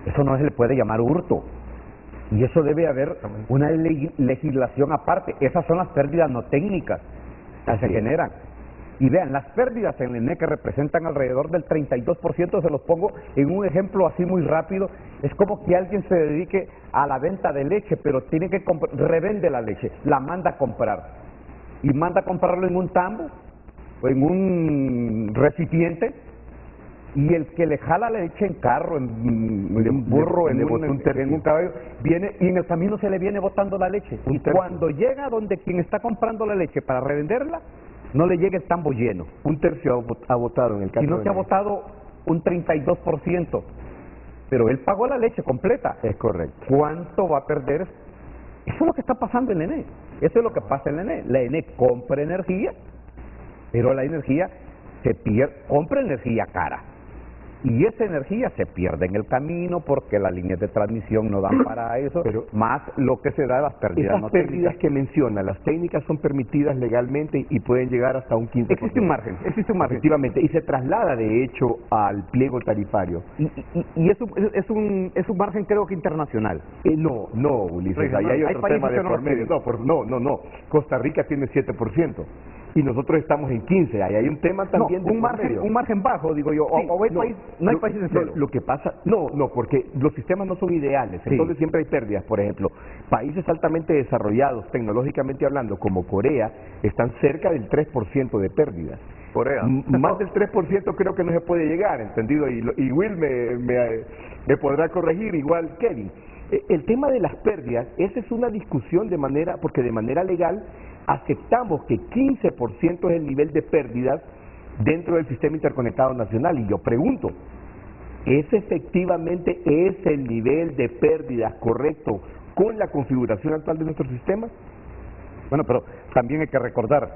Speaker 1: eso no se le puede llamar hurto. Y eso debe haber una legislación aparte. Esas son las pérdidas no técnicas que se generan. Y vean, las pérdidas en el ENE, que representan alrededor del 32%, se los pongo en un ejemplo así muy rápido, es como que alguien se dedique a la venta de leche, pero tiene que revende la leche, la manda a comprar. Y manda a comprarlo en un tambo, o en un recipiente, y el que le jala la leche en carro, en un burro, en un caballo, viene y en el camino se le viene botando la leche. Y cuando llega donde quien está comprando la leche para revenderla, no le llega el tambo lleno.
Speaker 2: Un tercio ha votado en el caso.
Speaker 1: Y no se ha votado un 32%, pero él pagó la leche completa.
Speaker 2: Es correcto.
Speaker 1: ¿Cuánto va a perder? Eso es lo que está pasando en la ENE. Eso es lo que pasa en la ENE. La ENE compra energía, pero la energía se pierde, compra energía cara. Y esa energía se pierde en el camino porque las líneas de transmisión no dan para eso,
Speaker 2: pero
Speaker 1: más lo que se da las pérdidas.
Speaker 2: Esas pérdidas que menciona, las técnicas son permitidas legalmente y pueden llegar hasta un 15%.
Speaker 1: Existe un margen.
Speaker 2: Efectivamente, y se traslada de hecho al pliego tarifario.
Speaker 1: Y es un margen creo que internacional.
Speaker 2: No, Ulises, ahí hay otro tema de por medio. No. Costa Rica tiene 7%. Y nosotros estamos en 15, ahí hay un tema también de
Speaker 1: un margen bajo, digo yo,
Speaker 2: sí,
Speaker 1: no hay países en cero.
Speaker 2: Lo que pasa, porque los sistemas no son ideales, entonces siempre hay pérdidas. Por ejemplo, países altamente desarrollados, tecnológicamente hablando, como Corea, están cerca del 3% de pérdidas.
Speaker 8: Corea.
Speaker 2: Más del 3% creo que no se puede llegar, ¿entendido? Y Will me podrá corregir, igual Kevin. El tema de las pérdidas, esa es una discusión porque de manera legal aceptamos que 15% es el nivel de pérdidas dentro del sistema interconectado nacional. Y yo pregunto, ¿es efectivamente ese el nivel de pérdidas correcto con la configuración actual de nuestro sistema?
Speaker 1: Bueno, pero también hay que recordar,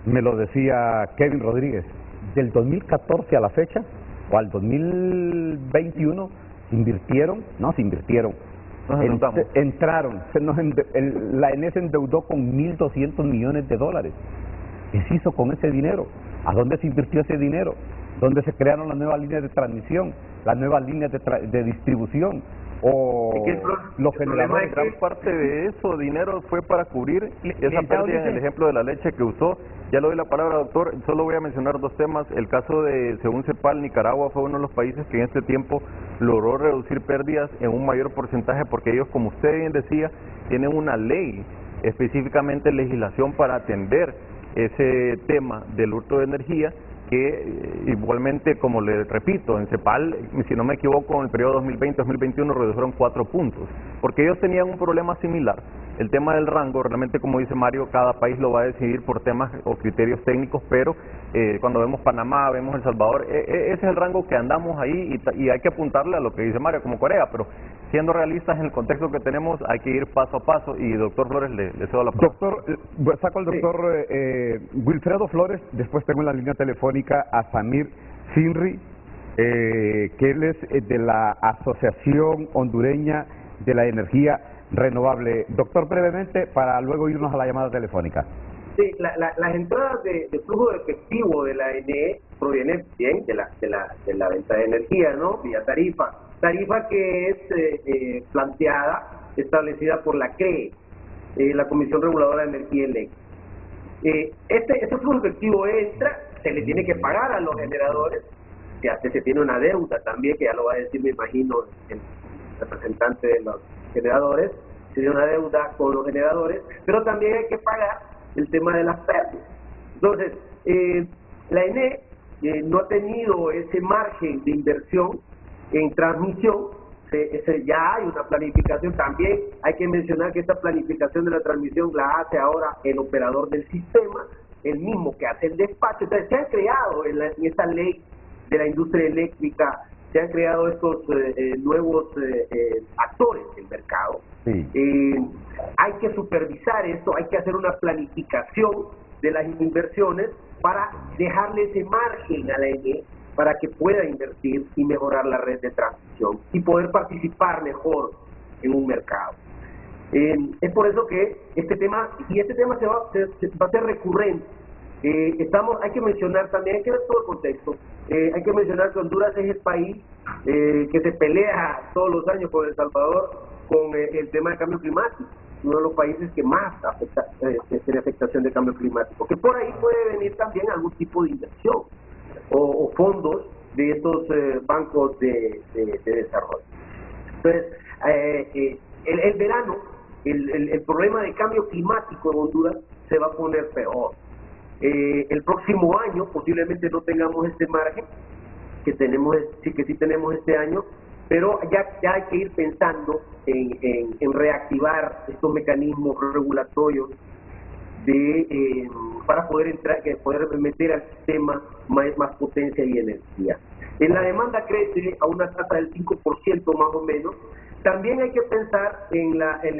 Speaker 1: me lo decía Kevin Rodríguez, del 2014 a la fecha, o al 2021, la ENE se endeudó con 1.200 millones de dólares. ¿Qué se hizo con ese dinero? ¿A dónde se invirtió ese dinero? ¿Dónde se crearon las nuevas líneas de transmisión, las nuevas líneas de distribución? O los generadores.
Speaker 8: Gran parte de eso dinero fue para cubrir esa pérdida. En el ejemplo de la leche que usó, ya le doy la palabra, doctor. Solo voy a mencionar dos temas. El caso de, según CEPAL, Nicaragua fue uno de los países que en este tiempo logró reducir pérdidas en un mayor porcentaje, porque ellos, como usted bien decía, tienen una ley, específicamente legislación para atender ese tema del hurto de energía, que igualmente, como le repito, en CEPAL, si no me equivoco, en el periodo 2020-2021 redujeron 4 puntos, porque ellos tenían un problema similar. El tema del rango, realmente como dice Mario, cada país lo va a decidir por temas o criterios técnicos, pero cuando vemos Panamá, vemos El Salvador, ese es el rango que andamos ahí y hay que apuntarle a lo que dice Mario, como Corea, pero siendo realistas en el contexto que tenemos, hay que ir paso a paso. Y doctor Flores, le cedo la palabra.
Speaker 1: Doctor, saco al doctor Wilfredo Flores, después tengo en la línea telefónica a Samir Sinri, que él es de la Asociación Hondureña de la Energía Renovable. Doctor, brevemente, para luego irnos a la llamada telefónica.
Speaker 7: Sí, las entradas de flujo de efectivo de la ANE provienen bien de la venta de energía, ¿no? Vía tarifa que es planteada, establecida por la CREE, la Comisión Reguladora de Energía Eléctrica. Este flujo efectivo entra, se le tiene que pagar a los generadores, se tiene una deuda también, que ya lo va a decir, me imagino, el representante de los generadores, se tiene una deuda con los generadores, pero también hay que pagar el tema de las pérdidas. Entonces, la ENE no ha tenido ese margen de inversión en transmisión. Ya hay una planificación. También hay que mencionar que esta planificación de la transmisión la hace ahora el operador del sistema, el mismo que hace el despacho. Entonces, se han creado en esta ley de la industria eléctrica, se han creado estos nuevos actores del mercado. Sí. Hay que supervisar esto, hay que hacer una planificación de las inversiones para dejarle ese margen a la ENE para que pueda invertir y mejorar la red de transmisión y poder participar mejor en un mercado. Es por eso que este tema se va a ser recurrente. Hay que mencionar también, hay que ver todo el contexto, hay que mencionar que Honduras es el país que se pelea todos los años con El Salvador con el tema del cambio climático, uno de los países que más tiene afectación de cambio climático, que por ahí puede venir también algún tipo de inversión o fondos de estos bancos de desarrollo. Entonces, el verano, el problema de cambio climático en Honduras se va a poner peor. El próximo año posiblemente no tengamos este margen que sí tenemos este año, pero ya hay que ir pensando en reactivar estos mecanismos regulatorios para poder meter al sistema más potencia y energía. La demanda crece a una tasa del 5% más o menos. También hay que pensar en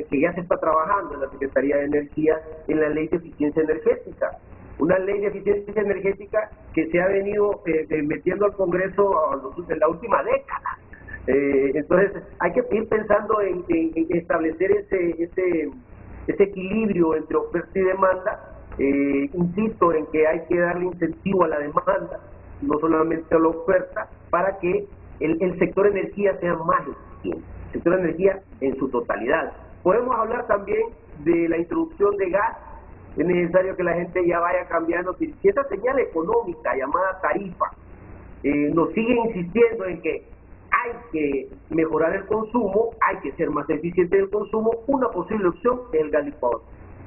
Speaker 7: que ya se está trabajando en la Secretaría de Energía en la Ley de Eficiencia Energética. Una ley de eficiencia energética que se ha venido metiendo al Congreso en la última década. Entonces, hay que ir pensando en establecer ese equilibrio entre oferta y demanda. Insisto en que hay que darle incentivo a la demanda, no solamente a la oferta, para que el sector energía sea más eficiente, el sector energía en su totalidad. Podemos hablar también de la introducción de gas. Es necesario que la gente ya vaya cambiando. Si esta señal económica llamada tarifa nos sigue insistiendo en que hay que mejorar el consumo, hay que ser más eficiente en el consumo, una posible opción es el gas licuado.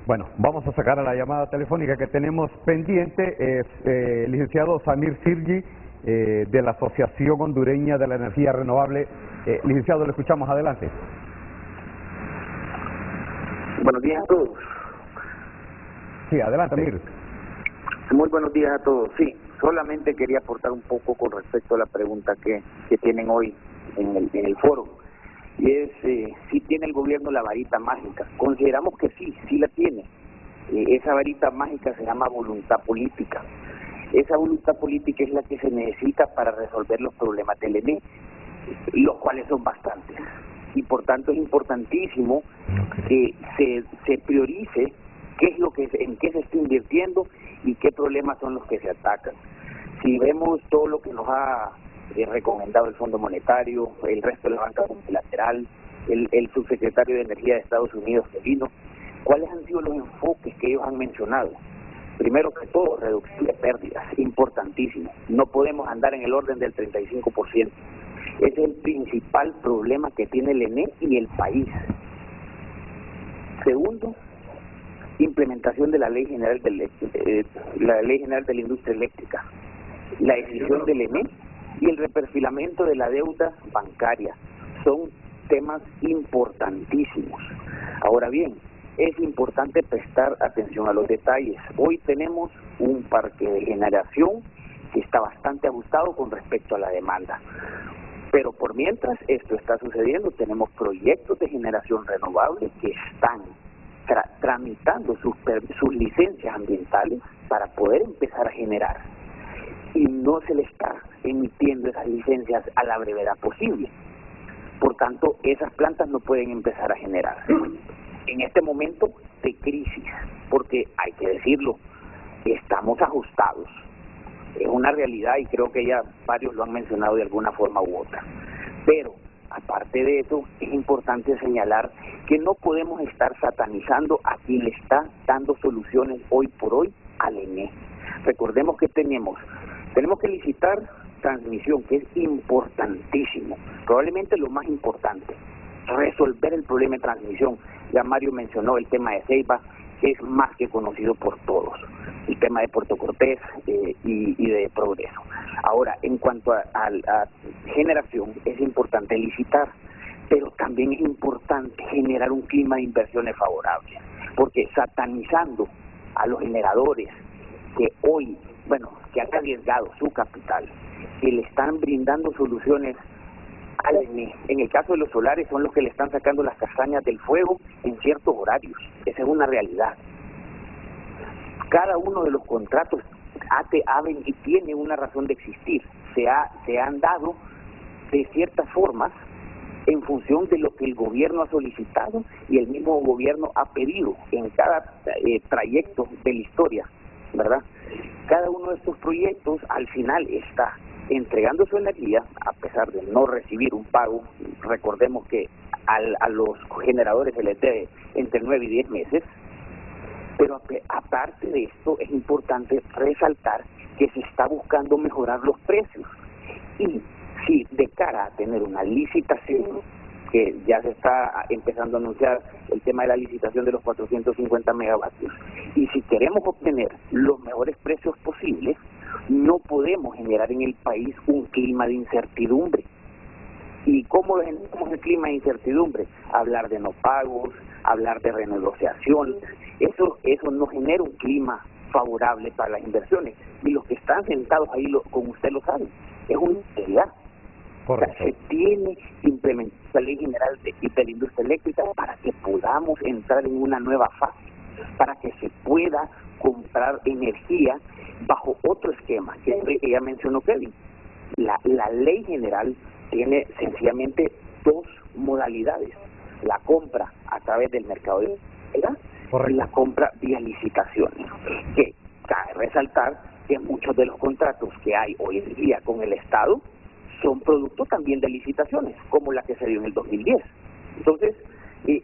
Speaker 1: Bueno, vamos a sacar a la llamada telefónica que tenemos pendiente. Es el licenciado Samir Sinri, de la Asociación Hondureña de la Energía Renovable. Licenciado, le escuchamos, adelante.
Speaker 9: Buenos días a todos.
Speaker 1: Sí, adelante, Samir.
Speaker 9: Muy buenos días a todos. Sí, solamente quería aportar un poco con respecto a la pregunta que tienen hoy en el foro. Y es, si tiene el gobierno la varita mágica. Consideramos que sí la tiene. Esa varita mágica se llama voluntad política. Esa voluntad política es la que se necesita para resolver los problemas del ENE, los cuales son bastantes. Y por tanto es importantísimo que se priorice en qué se está invirtiendo y qué problemas son los que se atacan. Si vemos todo lo que nos ha recomendado el Fondo Monetario, el resto de la banca multilateral, el subsecretario de Energía de Estados Unidos que vino, ¿cuáles han sido los enfoques que ellos han mencionado? Primero que todo, reducción de pérdidas, importantísimo. No podemos andar en el orden del 35%. Ese es el principal problema que tiene el ENE y el país. Segundo, implementación de la Ley General de la Industria Eléctrica. la decisión del ENE y el reperfilamiento de la deuda bancaria. Son temas importantísimos. Ahora bien, es importante prestar atención a los detalles. Hoy tenemos un parque de generación que está bastante ajustado con respecto a la demanda. Pero por mientras esto está sucediendo, tenemos proyectos de generación renovable que están tramitando sus licencias ambientales para poder empezar a generar. Y no se le está emitiendo esas licencias a la brevedad posible. Por tanto, esas plantas no pueden empezar a generar. En este momento de crisis, porque hay que decirlo, estamos ajustados. Es una realidad y creo que ya varios lo han mencionado de alguna forma u otra. Pero, aparte de eso, es importante señalar que no podemos estar satanizando a quien le está dando soluciones hoy por hoy al ENE. Recordemos que tenemos que licitar transmisión, que es importantísimo, probablemente lo más importante, resolver el problema de transmisión. Ya Mario mencionó el tema de Ceiba, que es más que conocido por todos, el tema de Puerto Cortés y de Progreso. Ahora, en cuanto a generación, es importante licitar, pero también es importante generar un clima de inversiones favorable, porque satanizando a los generadores que hoy, que han arriesgado su capital, que le están brindando soluciones al ENE. En el caso de los solares, son los que le están sacando las castañas del fuego en ciertos horarios. Esa es una realidad. Cada uno de los contratos y tiene una razón de existir. Se han dado de ciertas formas en función de lo que el gobierno ha solicitado y el mismo gobierno ha pedido en cada trayecto de la historia, ¿verdad? Cada uno de estos proyectos al final está entregando su energía a pesar de no recibir un pago. Recordemos que a los generadores se les debe entre 9 y 10 meses, pero aparte de esto es importante resaltar que se está buscando mejorar los precios. Y si de cara a tener una licitación, que ya se está empezando a anunciar el tema de la licitación de los 450 megavatios, y si queremos obtener los mejores precios posibles, no podemos generar en el país un clima de incertidumbre. ¿Y cómo generamos el clima de incertidumbre? Hablar de no pagos, hablar de renegociación, eso no genera un clima favorable para las inversiones. Y los que están sentados ahí, como usted lo sabe, es una realidad.
Speaker 1: Correcto.
Speaker 9: Se tiene que implementar la Ley General de la Industria Eléctrica para que podamos entrar en una nueva fase, para que se pueda comprar energía bajo otro esquema, que es el que ya mencionó Kevin. La Ley General tiene sencillamente dos modalidades: la compra a través del mercado de energía y la compra vía licitaciones, que cabe resaltar que muchos de los contratos que hay hoy en día con el Estado son producto también de licitaciones, como la que se dio en el 2010. Entonces,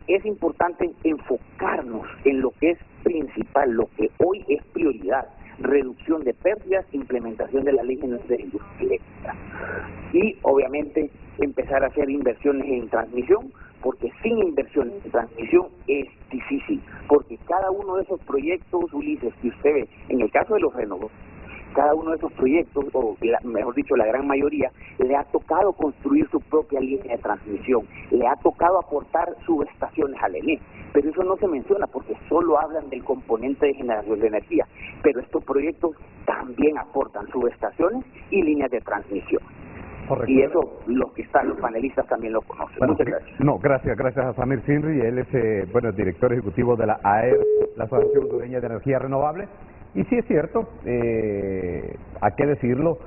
Speaker 9: es importante enfocarnos en lo que es principal, lo que hoy es prioridad: reducción de pérdidas, implementación de la Ley General de Industria Eléctrica. Y, obviamente, empezar a hacer inversiones en transmisión, porque sin inversiones en transmisión es difícil, porque cada uno de esos proyectos, Ulises, que usted ve, en el caso de los renovables, cada uno de esos proyectos, o mejor dicho, la gran mayoría, le ha tocado construir su propia línea de transmisión, le ha tocado aportar subestaciones al ENE, pero eso no se menciona porque solo hablan del componente de generación de energía, pero estos proyectos también aportan subestaciones y líneas de transmisión.
Speaker 1: Correcto.
Speaker 9: Y eso los panelistas también lo conocen.
Speaker 1: Bueno,
Speaker 9: muchas gracias.
Speaker 1: No, gracias a Samir Sinri. Él es director ejecutivo de la AER, la Asociación Hondureña de Energía Renovable. Y sí es cierto, hay que decirlo,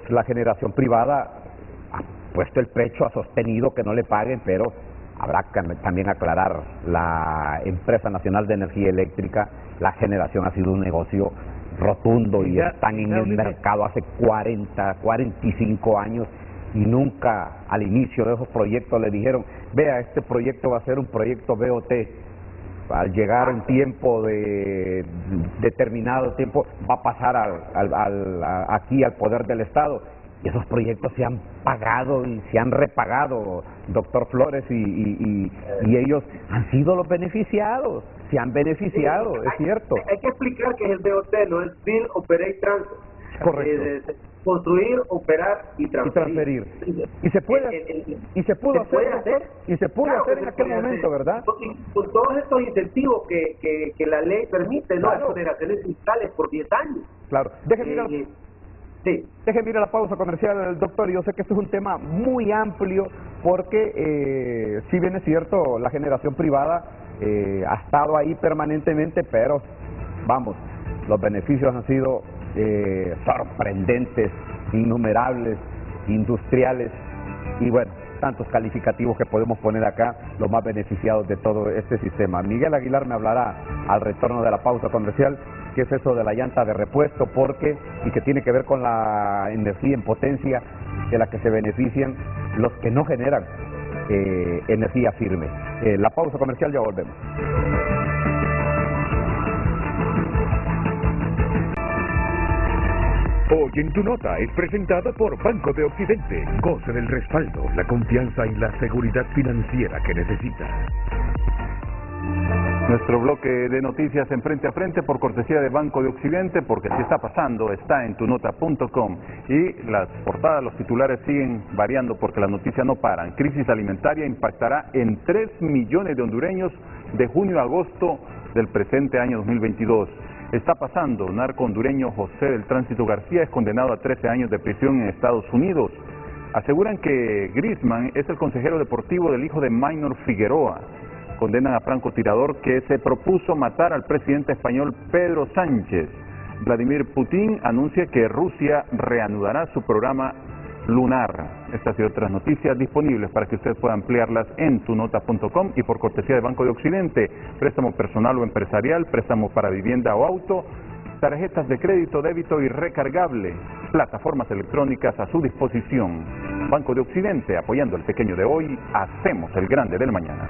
Speaker 1: la generación privada ha puesto el pecho, ha sostenido que no le paguen, pero habrá que también aclarar: la Empresa Nacional de Energía Eléctrica, la generación ha sido un negocio rotundo y están en el mercado hace 45 años, y nunca al inicio de esos proyectos le dijeron: vea, este proyecto va a ser un proyecto BOT. Al llegar en tiempo de determinado tiempo va a pasar aquí al poder del Estado, y esos proyectos se han pagado y se han repagado, doctor Flores, y ellos han sido los beneficiados, se han beneficiado, es cierto.
Speaker 7: Hay que explicar que es el BOT, no es Bill Operate Transfer.
Speaker 1: Correcto.
Speaker 7: Construir, operar y transferir.
Speaker 1: Y se puede y se pudo hacer en aquel momento, ¿verdad?
Speaker 7: Con todos estos incentivos que la ley permite, ¿no? Exoneraciones fiscales por 10 años.
Speaker 1: Claro. Déjeme ir a la pausa comercial, doctor. Yo sé que esto es un tema muy amplio porque si bien es cierto, la generación privada ha estado ahí permanentemente, pero vamos, los beneficios han sido sorprendentes, innumerables, industriales y bueno, tantos calificativos que podemos poner acá, los más beneficiados de todo este sistema. Miguel Aguilar me hablará al retorno de la pausa comercial qué es eso de la llanta de repuesto, y que tiene que ver con la energía en potencia de la que se benefician los que no generan energía firme. La pausa comercial, ya volvemos.
Speaker 5: Hoy en Tu Nota es presentado por Banco de Occidente. Goce del respaldo, la confianza y la seguridad financiera que necesita.
Speaker 6: Nuestro bloque de noticias en Frente a Frente por cortesía de Banco de Occidente, porque si está pasando está en tunota.com y las portadas, los titulares siguen variando porque las noticias no paran. Crisis alimentaria impactará en 3 millones de hondureños de junio a agosto del presente año 2022. Está pasando, narco hondureño José del Tránsito García es condenado a 13 años de prisión en Estados Unidos. Aseguran que Griezmann es el consejero deportivo del hijo de Maynor Figueroa. Condenan a francotirador que se propuso matar al presidente español Pedro Sánchez. Vladimir Putin anuncia que Rusia reanudará su programa lunar. Estas y otras noticias disponibles para que usted pueda ampliarlas en tunota.com y por cortesía de Banco de Occidente. Préstamo personal o empresarial, préstamo para vivienda o auto, tarjetas de crédito, débito y recargable, plataformas electrónicas a su disposición. Banco de Occidente, apoyando al pequeño de hoy, hacemos el grande del mañana.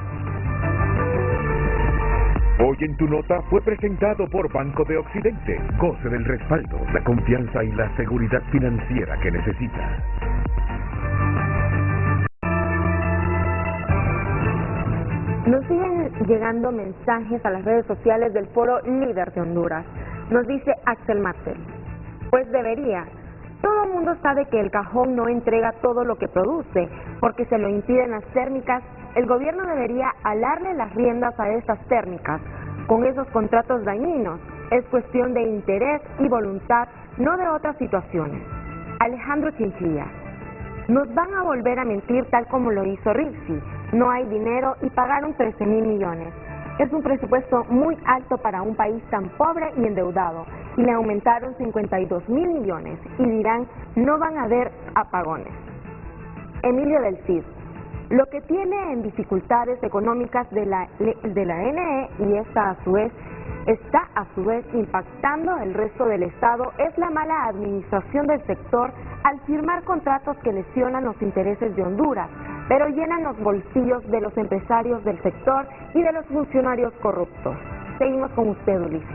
Speaker 5: Hoy en Tu Nota fue presentado por Banco de Occidente. Goce del respaldo, la confianza y la seguridad financiera que necesita.
Speaker 4: Nos siguen llegando mensajes a las redes sociales del Foro Líder de Honduras. Nos dice Axel Martel: pues debería. Todo el mundo sabe que el cajón no entrega todo lo que produce, porque se lo impiden las térmicas. El gobierno debería alarle las riendas a estas térmicas con esos contratos dañinos. Es cuestión de interés y voluntad, no de otras situaciones. Alejandro Chinchilla: nos van a volver a mentir tal como lo hizo Rixi. No hay dinero y pagaron 13.000 millones. Es un presupuesto muy alto para un país tan pobre y endeudado. Y le aumentaron 52.000 millones y dirán, no van a haber apagones. Emilio del Cid: lo que tiene en dificultades económicas de la NE y está a su vez impactando el resto del Estado es la mala administración del sector al firmar contratos que lesionan los intereses de Honduras, pero llenan los bolsillos de los empresarios del sector y de los funcionarios corruptos. Seguimos con usted, Ulises.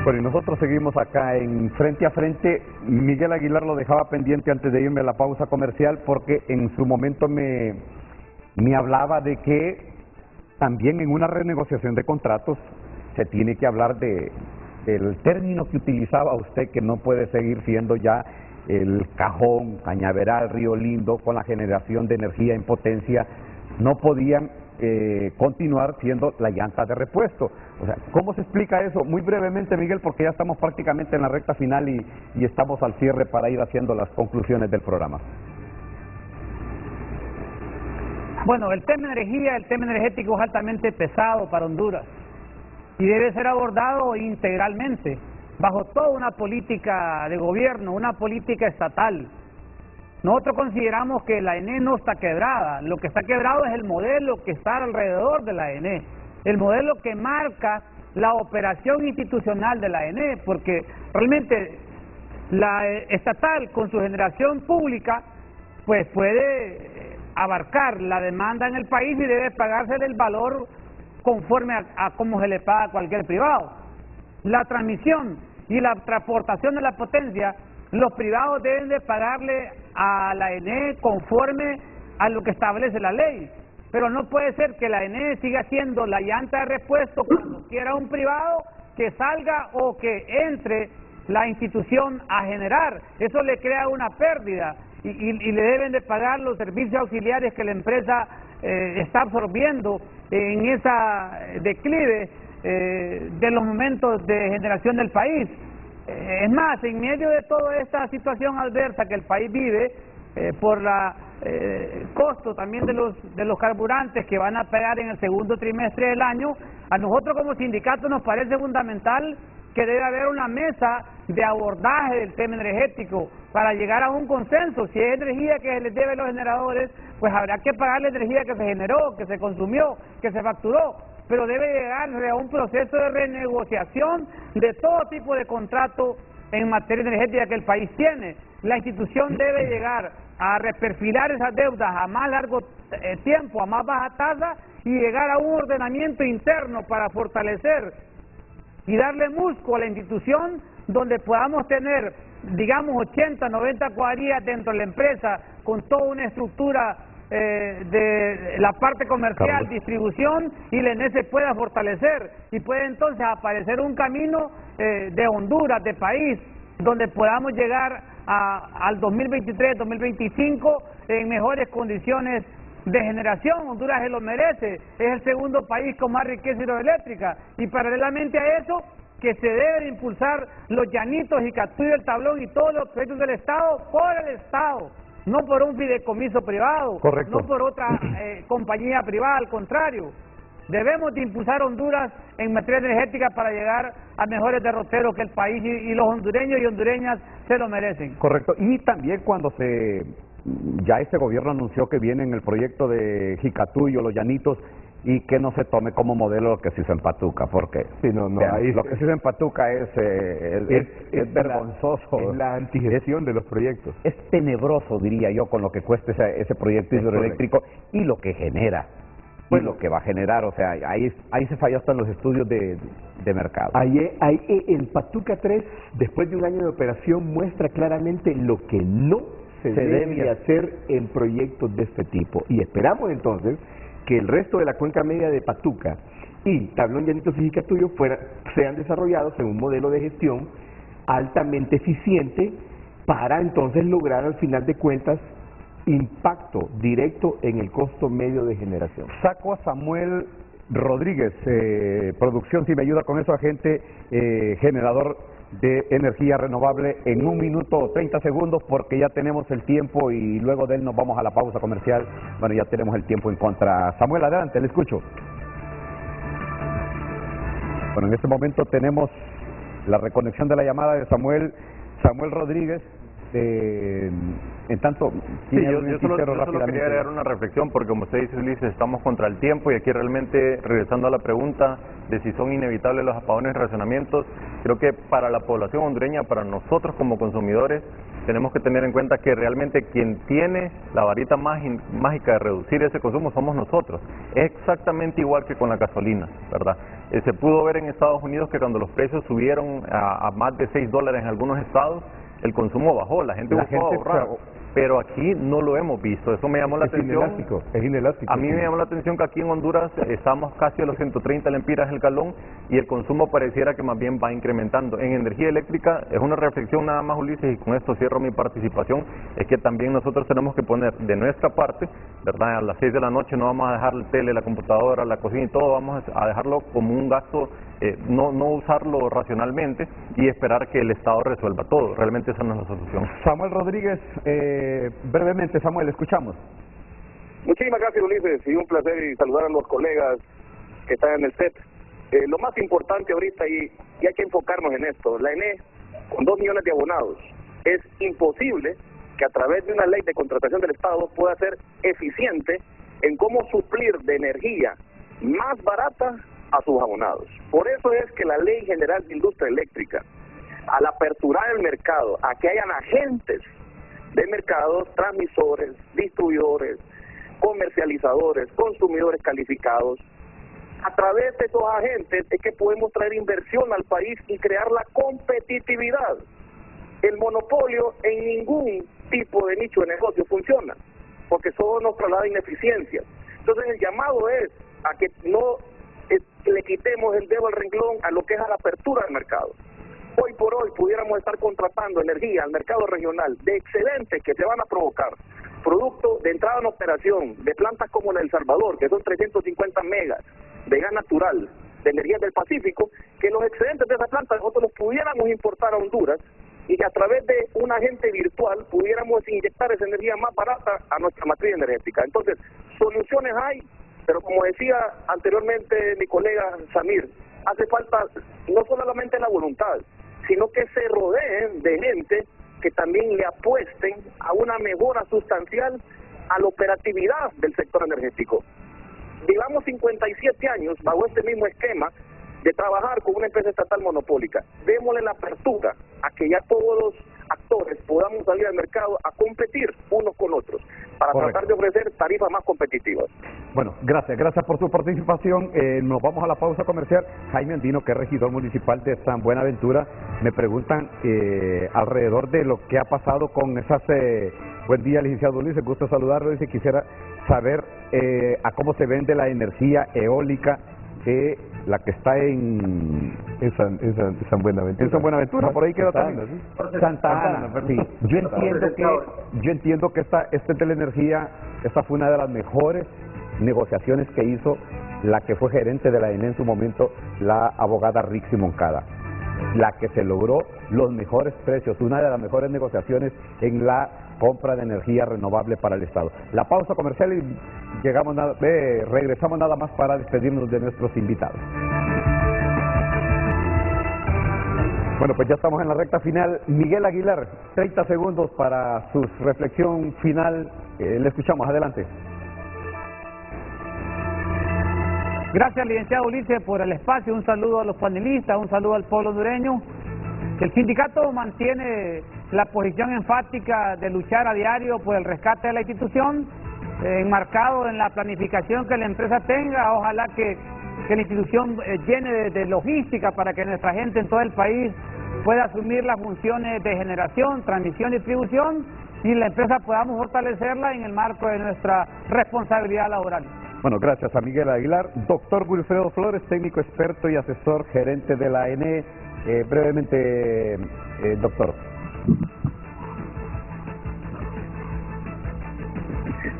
Speaker 1: Bueno, y nosotros seguimos acá en Frente a Frente. Miguel Aguilar lo dejaba pendiente antes de irme a la pausa comercial porque en su momento me hablaba de que también en una renegociación de contratos se tiene que hablar del término que utilizaba usted, que no puede seguir siendo ya el cajón, Cañaveral, Río Lindo, con la generación de energía en potencia, no podían continuar siendo la llanta de repuesto. O sea, ¿cómo se explica eso? Muy brevemente, Miguel, porque ya estamos prácticamente en la recta final y estamos al cierre para ir haciendo las conclusiones del programa.
Speaker 3: Bueno, el tema energía, el tema energético es altamente pesado para Honduras y debe ser abordado integralmente, bajo toda una política de gobierno, una política estatal. Nosotros consideramos que la ENE no está quebrada, lo que está quebrado es el modelo que está alrededor de la ENE, el modelo que marca la operación institucional de la ENE, porque realmente la estatal con su generación pública pues puede abarcar la demanda en el país y debe pagarse el valor conforme a cómo se le paga a cualquier privado. La transmisión y la transportación de la potencia, los privados deben de pagarle a la ENE conforme a lo que establece la ley, pero no puede ser que la ENE siga siendo la llanta de repuesto cuando quiera un privado que salga o que entre la institución a generar. Eso le crea una pérdida y le deben de pagar los servicios auxiliares que la empresa está absorbiendo en esa declive de los momentos de generación del país. Es más, en medio de toda esta situación adversa que el país vive, por la costo también de los carburantes que van a pegar en el segundo trimestre del año, a nosotros como sindicato nos parece fundamental que debe haber una mesa de abordaje del tema energético para llegar a un consenso. Si es energía que se les debe a los generadores, pues habrá que pagar la energía que se generó, que se consumió, que se facturó, pero debe llegarse a un proceso de renegociación de todo tipo de contrato en materia energética que el país tiene. La institución debe llegar a reperfilar esas deudas a más largo tiempo, a más baja tasa, y llegar a un ordenamiento interno para fortalecer y darle músculo a la institución, donde podamos tener, digamos, 80, 90 cuadrillas dentro de la empresa, con toda una estructura de la parte comercial, distribución, y la ENE se pueda fortalecer y puede entonces aparecer un camino de Honduras, de país, donde podamos llegar al 2023, 2025 en mejores condiciones de generación. Honduras se lo merece, es el segundo país con más riqueza hidroeléctrica, y paralelamente a eso, que se deben impulsar los llanitos y Catuyo del Tablón y todos los proyectos del Estado por el Estado, no por un fideicomiso privado,
Speaker 1: correcto,
Speaker 3: no por otra compañía privada. Al contrario, debemos de impulsar Honduras en materia energética para llegar a mejores derroteros que el país y los hondureños y hondureñas se lo merecen.
Speaker 1: Correcto, y también cuando ya este gobierno anunció que viene en el proyecto de Jicatuyo, los llanitos, y que no se tome como modelo lo que se hizo en Patuca, porque lo que se hizo en Patuca es vergonzoso.
Speaker 2: Es la antigestión de los proyectos.
Speaker 1: Es tenebroso, diría yo, con lo que cuesta ese proyecto hidroeléctrico y lo que genera. Y lo que va a generar, o sea, ahí se falló hasta en los estudios de mercado.
Speaker 2: El Patuca 3, después de un año de operación, muestra claramente lo que no se debe hacer en proyectos de este tipo. Y esperamos entonces que el resto de la cuenca media de Patuca y Tablón, Llanitos y Jicatuyo sean desarrollados en un modelo de gestión altamente eficiente para entonces lograr al final de cuentas impacto directo en el costo medio de generación.
Speaker 1: Saco a Samuel Rodríguez, producción, si me ayuda con eso, agente generador de energía renovable, en 1 minuto 30 segundos, porque ya tenemos el tiempo y luego de él nos vamos a la pausa comercial. Bueno, ya tenemos el tiempo en contra. Samuel, adelante, le escucho. Bueno, en este momento tenemos la reconexión de la llamada de Samuel Rodríguez. En tanto,
Speaker 8: sí, yo solo quería agregar una reflexión, porque como usted dice, Ulises, estamos contra el tiempo, y aquí realmente, regresando a la pregunta de si son inevitables los apagones y racionamientos, creo que para la población hondureña, para nosotros como consumidores, tenemos que tener en cuenta que realmente quien tiene la varita mágica de reducir ese consumo somos nosotros. Es exactamente igual que con la gasolina, ¿verdad? Se pudo ver en Estados Unidos que cuando los precios subieron a más de $6 en algunos estados, el consumo bajó, la gente buscó ahorrar, pero aquí no lo hemos visto. Eso me llamó la atención.
Speaker 2: Es inelástico.
Speaker 8: A mí me llamó la atención que aquí en Honduras estamos casi a los 130 lempiras el galón, y el consumo pareciera que más bien va incrementando. En energía eléctrica, es una reflexión nada más, Ulises, y con esto cierro mi participación, es que también nosotros tenemos que poner de nuestra parte, ¿verdad? A las 6 de la noche no vamos a dejar el tele, la computadora, la cocina y todo, vamos a dejarlo como un gasto, no usarlo racionalmente y esperar que el Estado resuelva todo. Realmente esa no es la solución.
Speaker 1: Samuel Rodríguez, brevemente, Samuel, escuchamos.
Speaker 10: Muchísimas gracias, Ulises, y un placer y saludar a los colegas que están en el set. Lo más importante ahorita, y hay que enfocarnos en esto, la ENE, con 2 millones de abonados, es imposible que a través de una ley de contratación del Estado pueda ser eficiente en cómo suplir de energía más barata a sus abonados. Por eso es que la Ley General de Industria Eléctrica, al aperturar el mercado, a que hayan agentes de mercados, transmisores, distribuidores, comercializadores, consumidores calificados, a través de esos agentes es que podemos traer inversión al país y crear la competitividad. El monopolio en ningún tipo de nicho de negocio funciona, porque solo nos traslada ineficiencias. Entonces el llamado es a que no le quitemos el dedo al renglón a lo que es a la apertura del mercado. hoy por hoy pudiéramos estar contratando energía al mercado regional de excedentes que se van a provocar, producto de entrada en operación de plantas como la El Salvador, que son 350 megas de gas natural, de energía del Pacífico, que los excedentes de esa planta nosotros los pudiéramos importar a Honduras y que a través de un agente virtual pudiéramos inyectar esa energía más barata a nuestra matriz energética. Entonces, soluciones hay, pero como decía anteriormente mi colega Samir, hace falta no solamente la voluntad, sino que se rodeen de gente que también le apuesten a una mejora sustancial a la operatividad del sector energético. Llevamos 57 años bajo este mismo esquema de trabajar con una empresa estatal monopólica. Démosle la apertura a que ya todos los actores podamos salir al mercado a competir unos con otros para tratar de ofrecer tarifas más competitivas.
Speaker 1: Bueno, gracias por su participación. Nos vamos a la pausa comercial. Jaime Andino, que es regidor municipal de San Buenaventura, me preguntan alrededor de lo que ha pasado con esas... buen día, licenciado Ulises, gusto saludarlo. Dice, quisiera saber a cómo se vende la energía eólica, la que está en San Buenaventura. En San Buenaventura, por ahí quedó también. Santa Ana, sí. Yo entiendo que esta de la energía, esta fue una de las mejores negociaciones que hizo la que fue gerente de la ENE en su momento, la abogada Rixi Moncada, la que se logró los mejores precios, una de las mejores negociaciones en la compra de energía renovable para el Estado. La pausa comercial y regresamos nada más para despedirnos de nuestros invitados. Bueno, pues ya estamos en la recta final. Miguel Aguilar, 30 segundos para su reflexión final. Le escuchamos, adelante.
Speaker 3: Gracias, licenciado Ulises, por el espacio. Un saludo a los panelistas, un saludo al pueblo hondureño. El sindicato mantiene la posición enfática de luchar a diario por el rescate de la institución, enmarcado en la planificación que la empresa tenga. Ojalá que la institución llene de logística para que nuestra gente en todo el país pueda asumir las funciones de generación, transmisión y distribución, y la empresa podamos fortalecerla en el marco de nuestra responsabilidad laboral.
Speaker 1: Bueno, gracias a Miguel Aguilar. Doctor Wilfredo Flores, técnico experto y asesor gerente de la ENE. Brevemente, doctor.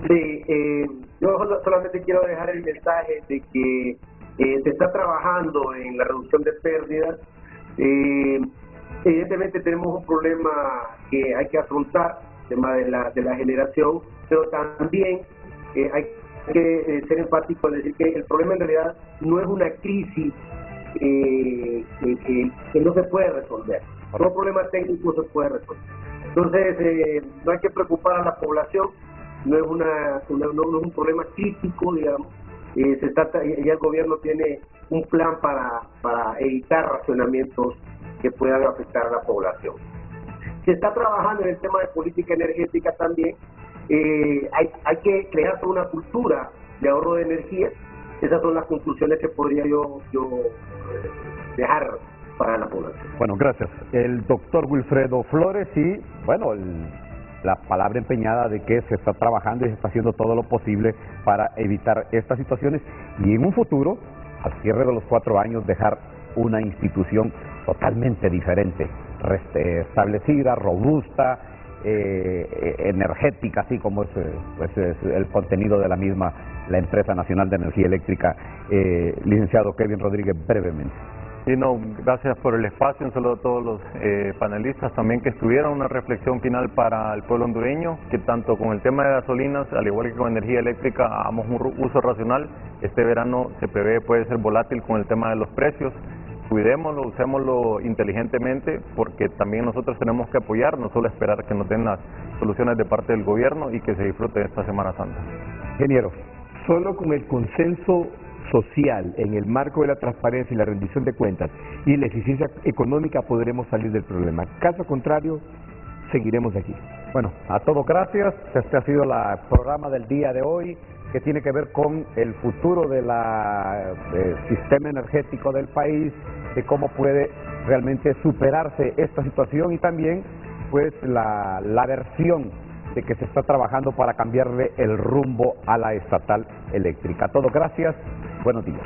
Speaker 7: Sí, yo solamente quiero dejar el mensaje de que se está trabajando en la reducción de pérdidas. Evidentemente tenemos un problema que hay que afrontar, el tema de la generación, pero también hay que ser enfático en decir que el problema en realidad no es una crisis que no se puede resolver. Todo problema técnico se puede resolver. Entonces, no hay que preocupar a la población, no es un problema crítico, digamos. Se trata, ya el gobierno tiene un plan para evitar racionamientos que puedan afectar a la población. Se está trabajando en el tema de política energética también. Hay que crear toda una cultura de ahorro de energía. Esas son las conclusiones que podría yo dejar para la población.
Speaker 1: Bueno, gracias. El doctor Wilfredo Flores y, bueno, la palabra empeñada de que se está trabajando y se está haciendo todo lo posible para evitar estas situaciones y en un futuro, al cierre de los 4 años, dejar una institución totalmente diferente, establecida, robusta, energética, así como es el contenido de la misma, la Empresa Nacional de Energía Eléctrica. Licenciado Kevin Rodríguez, brevemente.
Speaker 8: Sí, no, gracias por el espacio, un saludo a todos los panelistas también que estuvieron, una reflexión final para el pueblo hondureño, que tanto con el tema de gasolinas, al igual que con energía eléctrica, hagamos un uso racional. Este verano se prevé puede ser volátil con el tema de los precios. Cuidémoslo, usémoslo inteligentemente, porque también nosotros tenemos que apoyar, no solo esperar que nos den las soluciones de parte del gobierno y que se disfrute esta Semana Santa.
Speaker 2: Ingeniero, solo con el consenso social en el marco de la transparencia y la rendición de cuentas y la eficiencia económica podremos salir del problema. Caso contrario, seguiremos aquí.
Speaker 1: Bueno, a todos gracias. Este ha sido el programa del día de hoy, que tiene que ver con el futuro del sistema energético del país, de cómo puede realmente superarse esta situación y también pues la versión de que se está trabajando para cambiarle el rumbo a la estatal eléctrica. A todos gracias, buenos días.